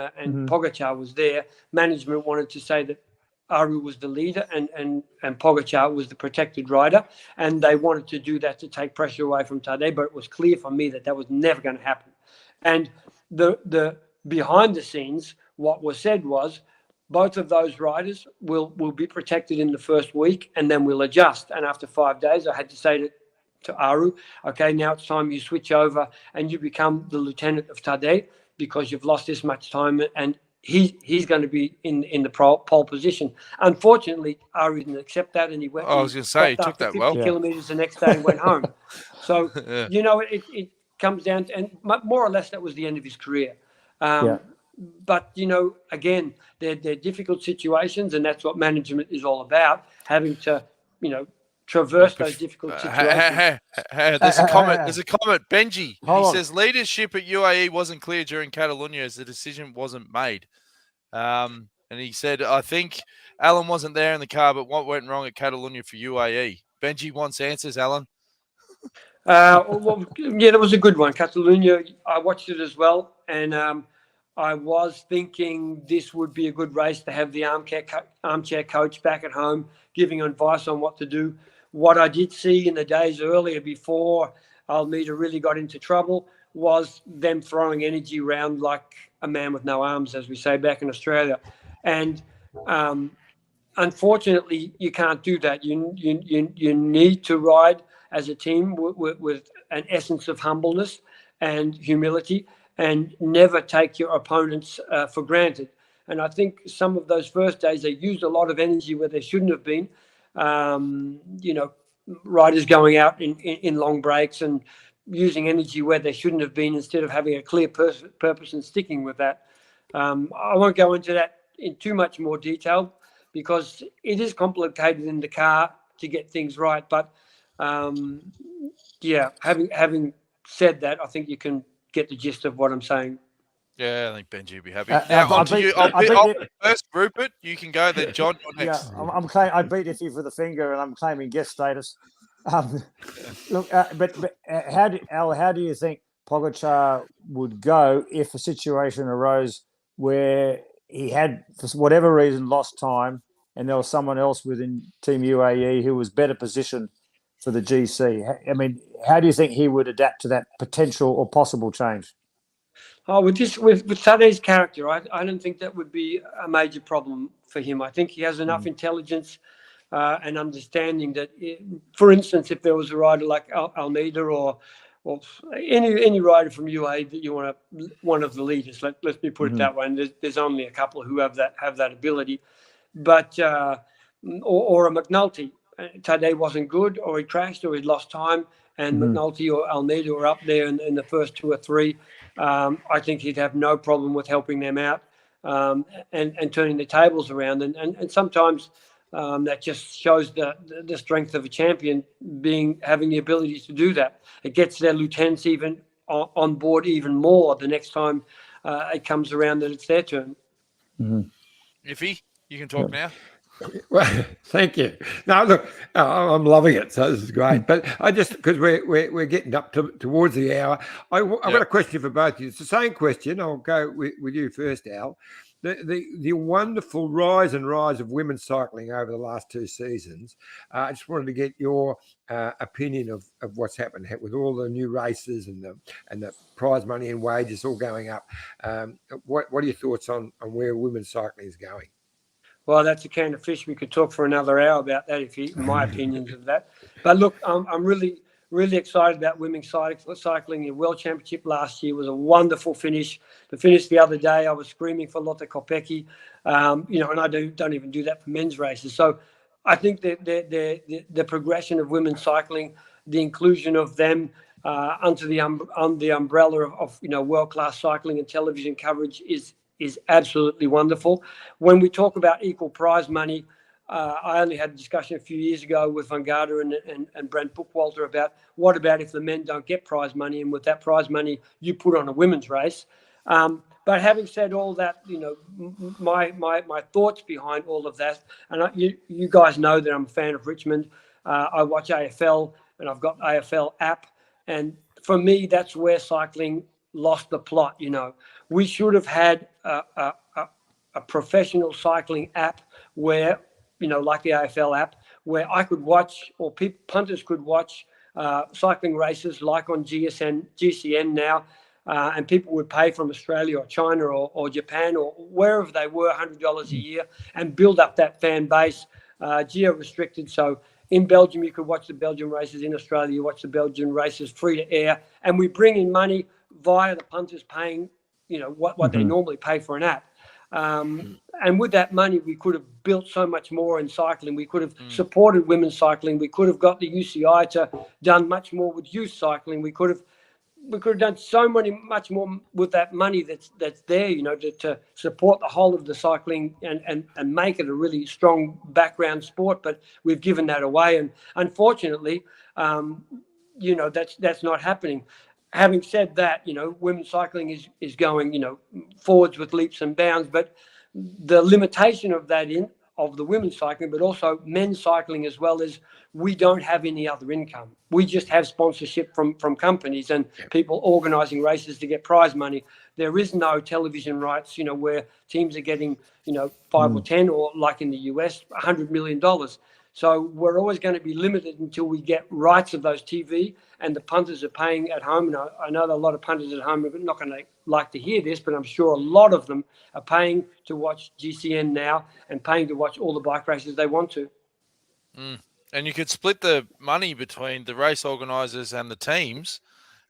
Pogacar was there. Management wanted to say that Aru was the leader and Pogacar was the protected rider, and they wanted to do that to take pressure away from Tadej, but it was clear for me that was never going to happen. And the behind the scenes, what was said was, both of those riders will be protected in the first week, and then we'll adjust. And after 5 days, I had to say to Aru, okay, now it's time you switch over and you become the lieutenant of Tadej, because you've lost this much time, and he's going to be in the pole position. Unfortunately, Aru didn't accept that, and he went. I was going to say, he took that 50 well. kilometers the next day and went home. So, it comes down to, and more or less that was the end of his career. But, again, they're difficult situations, and that's what management is all about, having to, traverse those difficult situations. There's a comment. Benji, he says, leadership at UAE wasn't clear during Catalonia as the decision wasn't made. And he said, I think Allan wasn't there in the car, but what went wrong at Catalonia for UAE? Benji wants answers, Allan. That was a good one. Catalonia, I watched it as well, and I was thinking this would be a good race to have the armchair coach back at home giving advice on what to do. What I did see in the days earlier, before Almeida really got into trouble, was them throwing energy around like a man with no arms, as we say back in Australia. And unfortunately, you can't do that. You need to ride as a team with an essence of humbleness and humility, and never take your opponents for granted. And I think some of those first days, they used a lot of energy where they shouldn't have been. Riders going out in long breaks and using energy where they shouldn't have been, instead of having a clear purpose and sticking with that. I won't go into that in too much more detail, because it is complicated in the car to get things right. But having said that, I think you can get the gist of what I'm saying. Yeah, I think Benji will be happy. Now, on to you. I'll first, Rupert. You can go, then John, you're next. Yeah, I beat Iffy for the finger, and I'm claiming guest status. Look, but how do you think Pogacar would go if a situation arose where he had, for whatever reason, lost time, and there was someone else within Team UAE who was better positioned for the GC? I mean, how do you think he would adapt to that potential or possible change? Oh, with Tadej's character, I don't think that would be a major problem for him. I think he has enough intelligence and understanding that, for instance, if there was a rider like Almeida or any rider from UAE that you want one of the leaders, let's be put it that way. And there's only a couple who have that ability, but or a McNulty. Tadej wasn't good, or he crashed, or he'd lost time, and McNulty or Almeida were up there in the first 2 or 3. I think he'd have no problem with helping them out and turning the tables around. And sometimes that just shows the strength of a champion, having the ability to do that. It gets their lieutenants even on board even more the next time it comes around that it's their turn. Iffy, you can talk now. Well, thank you. No, look, I'm loving it. So this is great. But I just, because we're getting up towards the hour, I've got a question for both of you. It's the same question. I'll go with you first, Al. The wonderful rise of women's cycling over the last 2 seasons. I just wanted to get your opinion of what's happened with all the new races and the prize money and wages all going up. What are your thoughts on where women's cycling is going? Well, that's a can of fish. We could talk for another hour about that, my opinions of that. But look, I'm really, really excited about women's cycling. The World Championship last year was a wonderful finish. The finish the other day, I was screaming for Lotte Kopecky, and I don't even do that for men's races. So I think that the progression of women's cycling, the inclusion of them under the umbrella of world-class cycling and television coverage is absolutely wonderful. When we talk about equal prize money, I only had a discussion a few years ago with Van Garde and Brent Bookwalter about what about if the men don't get prize money, and with that prize money you put on a women's race. But having said all that, my thoughts behind all of that, and you guys know that I'm a fan of Richmond. I watch AFL, and I've got AFL app, and for me, that's where cycling lost the plot. We should have had a professional cycling app where, like the AFL app, where I could watch, or punters could watch cycling races like on GCN now. And people would pay from Australia or China or Japan or wherever they were $100 a year and build up that fan base, geo-restricted. So in Belgium, you could watch the Belgian races. In Australia, you watch the Belgian races free to air. And we bring in money via the punters paying, what they normally pay for an app. And with that money, we could have built so much more in cycling. We could have supported women's cycling. We could have got the UCI to done much more with youth cycling. We could have done much more with that money that's there, to support the whole of the cycling and make it a really strong background sport. But we've given that away, and unfortunately, that's not happening. Having said that, women's cycling is going, forwards with leaps and bounds. But the limitation of that of the women's cycling, but also men's cycling as well, is we don't have any other income. We just have sponsorship from companies and people organising races to get prize money. There is no television rights, where teams are getting, 5 or 10, or like in the US, $100 million. So we're always going to be limited until we get rights of those TV, and the punters are paying at home. And I know that a lot of punters at home are not going to like to hear this, but I'm sure a lot of them are paying to watch GCN now and paying to watch all the bike races they want to. And you could split the money between the race organisers and the teams,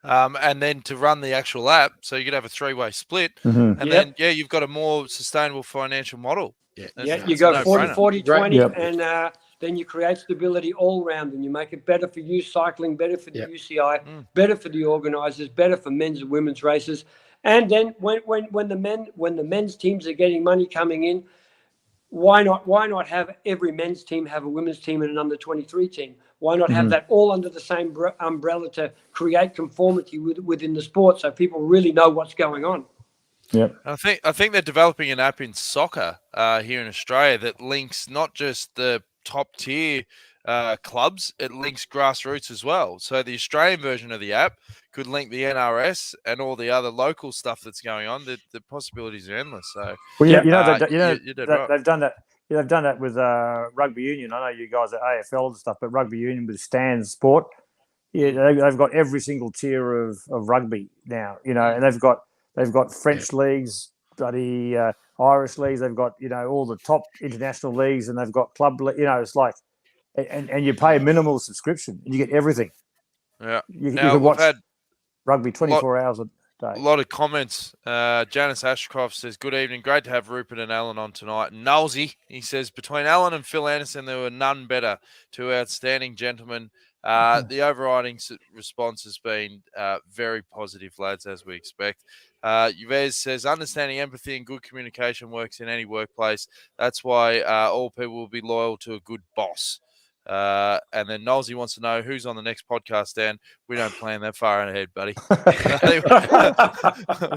and then to run the actual app, so you could have a three-way split. And then, you've got a more sustainable financial model. You go 40-20, and then you create stability all round, and you make it better for youth cycling, better for the UCI, better for the organisers, better for men's and women's races. And then when the men's teams are getting money coming in, why not have every men's team have a women's team and an under-23 team? Why not have that all under the same umbrella to create conformity within the sport, so people really know what's going on? Yep. I think they're developing an app in soccer here in Australia that links not just the top tier clubs, it links grassroots as well. So the Australian version of the app could link the NRS and all the other local stuff that's going on. The possibilities are endless. So well, you're dead right. They've done that. They've done that with rugby union. I know you guys are AFL and stuff, but rugby union with Stan's Sport, they've got every single tier of rugby now. And they've got French leagues, bloody Irish leagues. They've got all the top international leagues, and they've got club. It's like, and you pay a minimal subscription, and you get everything. Yeah. You can watch rugby 24 hours a day. A lot of comments. Janice Ashcroft says, "Good evening. Great to have Rupert and Allan on tonight." And Knowlesy, he says, "Between Allan and Phil Anderson, there were none better. Two outstanding gentlemen." The overriding response has been very positive, lads, as we expect. Yves says, "Understanding, empathy, and good communication works in any workplace. That's why all people will be loyal to a good boss." And then Knowlesy wants to know who's on the next podcast, Dan. We don't plan that far ahead, buddy.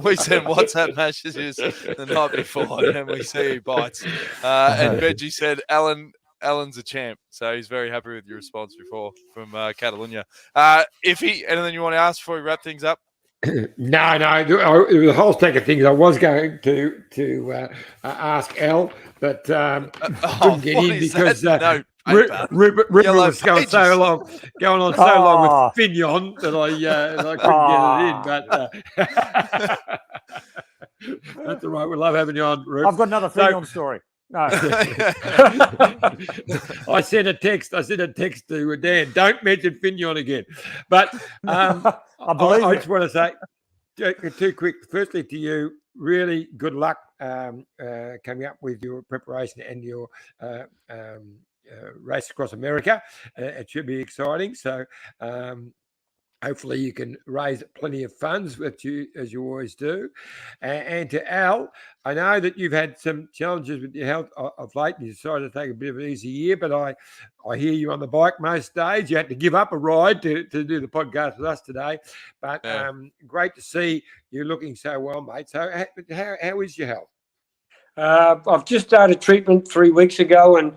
We send WhatsApp messages the night before, and we see who bites. And Benji said, Allan's a champ, so he's very happy with your response before from Catalunya. Anything you want to ask before we wrap things up? No. It was a whole stack of things I was going to ask Al, but couldn't get in because Rupert was going on so long with Fignon that I couldn't get it in. But that's all right. We love having you on, Rupert. I've got another Fignon story. No. I sent a text to Dan. Don't mention Fignon again. But I just want to say too quick. Firstly, to you, really good luck coming up with your preparation and your race across America. It should be exciting. So hopefully you can raise plenty of funds, as you always do. And to Al, I know that you've had some challenges with your health of late. You decided to take a bit of an easy year, but I hear you on the bike most days. You had to give up a ride to do the podcast with us today. But great to see you looking so well, mate. So how is your health? I've just started treatment 3 weeks ago and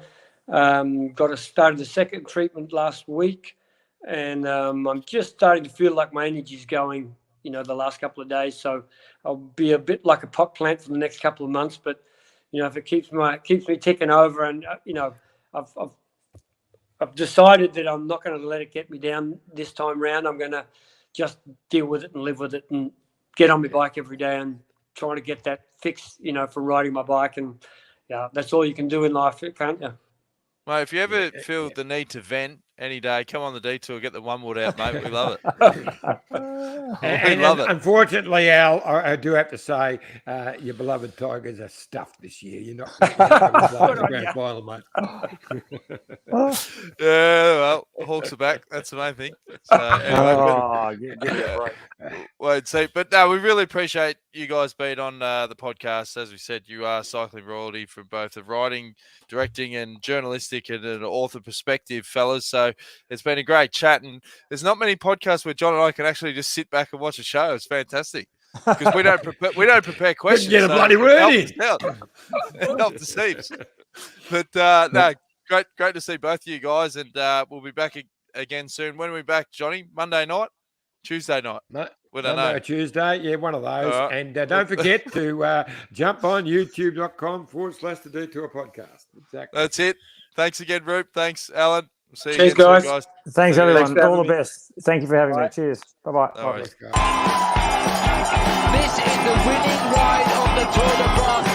started the second treatment last week. And I'm just starting to feel like my energy's going, the last couple of days. So I'll be a bit like a pot plant for the next couple of months. But, if it keeps me ticking over and, I've decided that I'm not going to let it get me down this time round. I'm going to just deal with it and live with it and get on my bike every day and trying to get that fixed, for riding my bike. And, that's all you can do in life, can't you? Mate, if you ever feel the need to vent any day, come on the detour, get the one wood out, mate. We love it. We love it. Unfortunately, Al, I do have to say, your beloved Tigers are stuffed this year. You're not the grand final, mate. Yeah, well, Hawks are back. That's the main thing. So, anyway, won't see. But no, we really appreciate you guys being on the podcast. As we said, you are cycling royalty from both a writing, directing, and journalistic and an author perspective, fellas. So it's been a great chat, and there's not many podcasts where John and I can actually just sit back and watch a show. It's fantastic because we don't prepare questions. Get a bloody word in. Help the seams. But no, great to see both of you guys, and we'll be back again soon. When are we back, Johnny? Monday night, Tuesday night. No. Monday or Tuesday, yeah, one of those. Right. And don't forget to jump on youtube.com/the Detour podcast. Exactly. That's it. Thanthis again, Rupe. Thanks, Allan. See you again, guys. Thanks, everyone. All the best. Thank you for having me. Cheers. Bye-bye. No This is the winning ride of the Tour de France.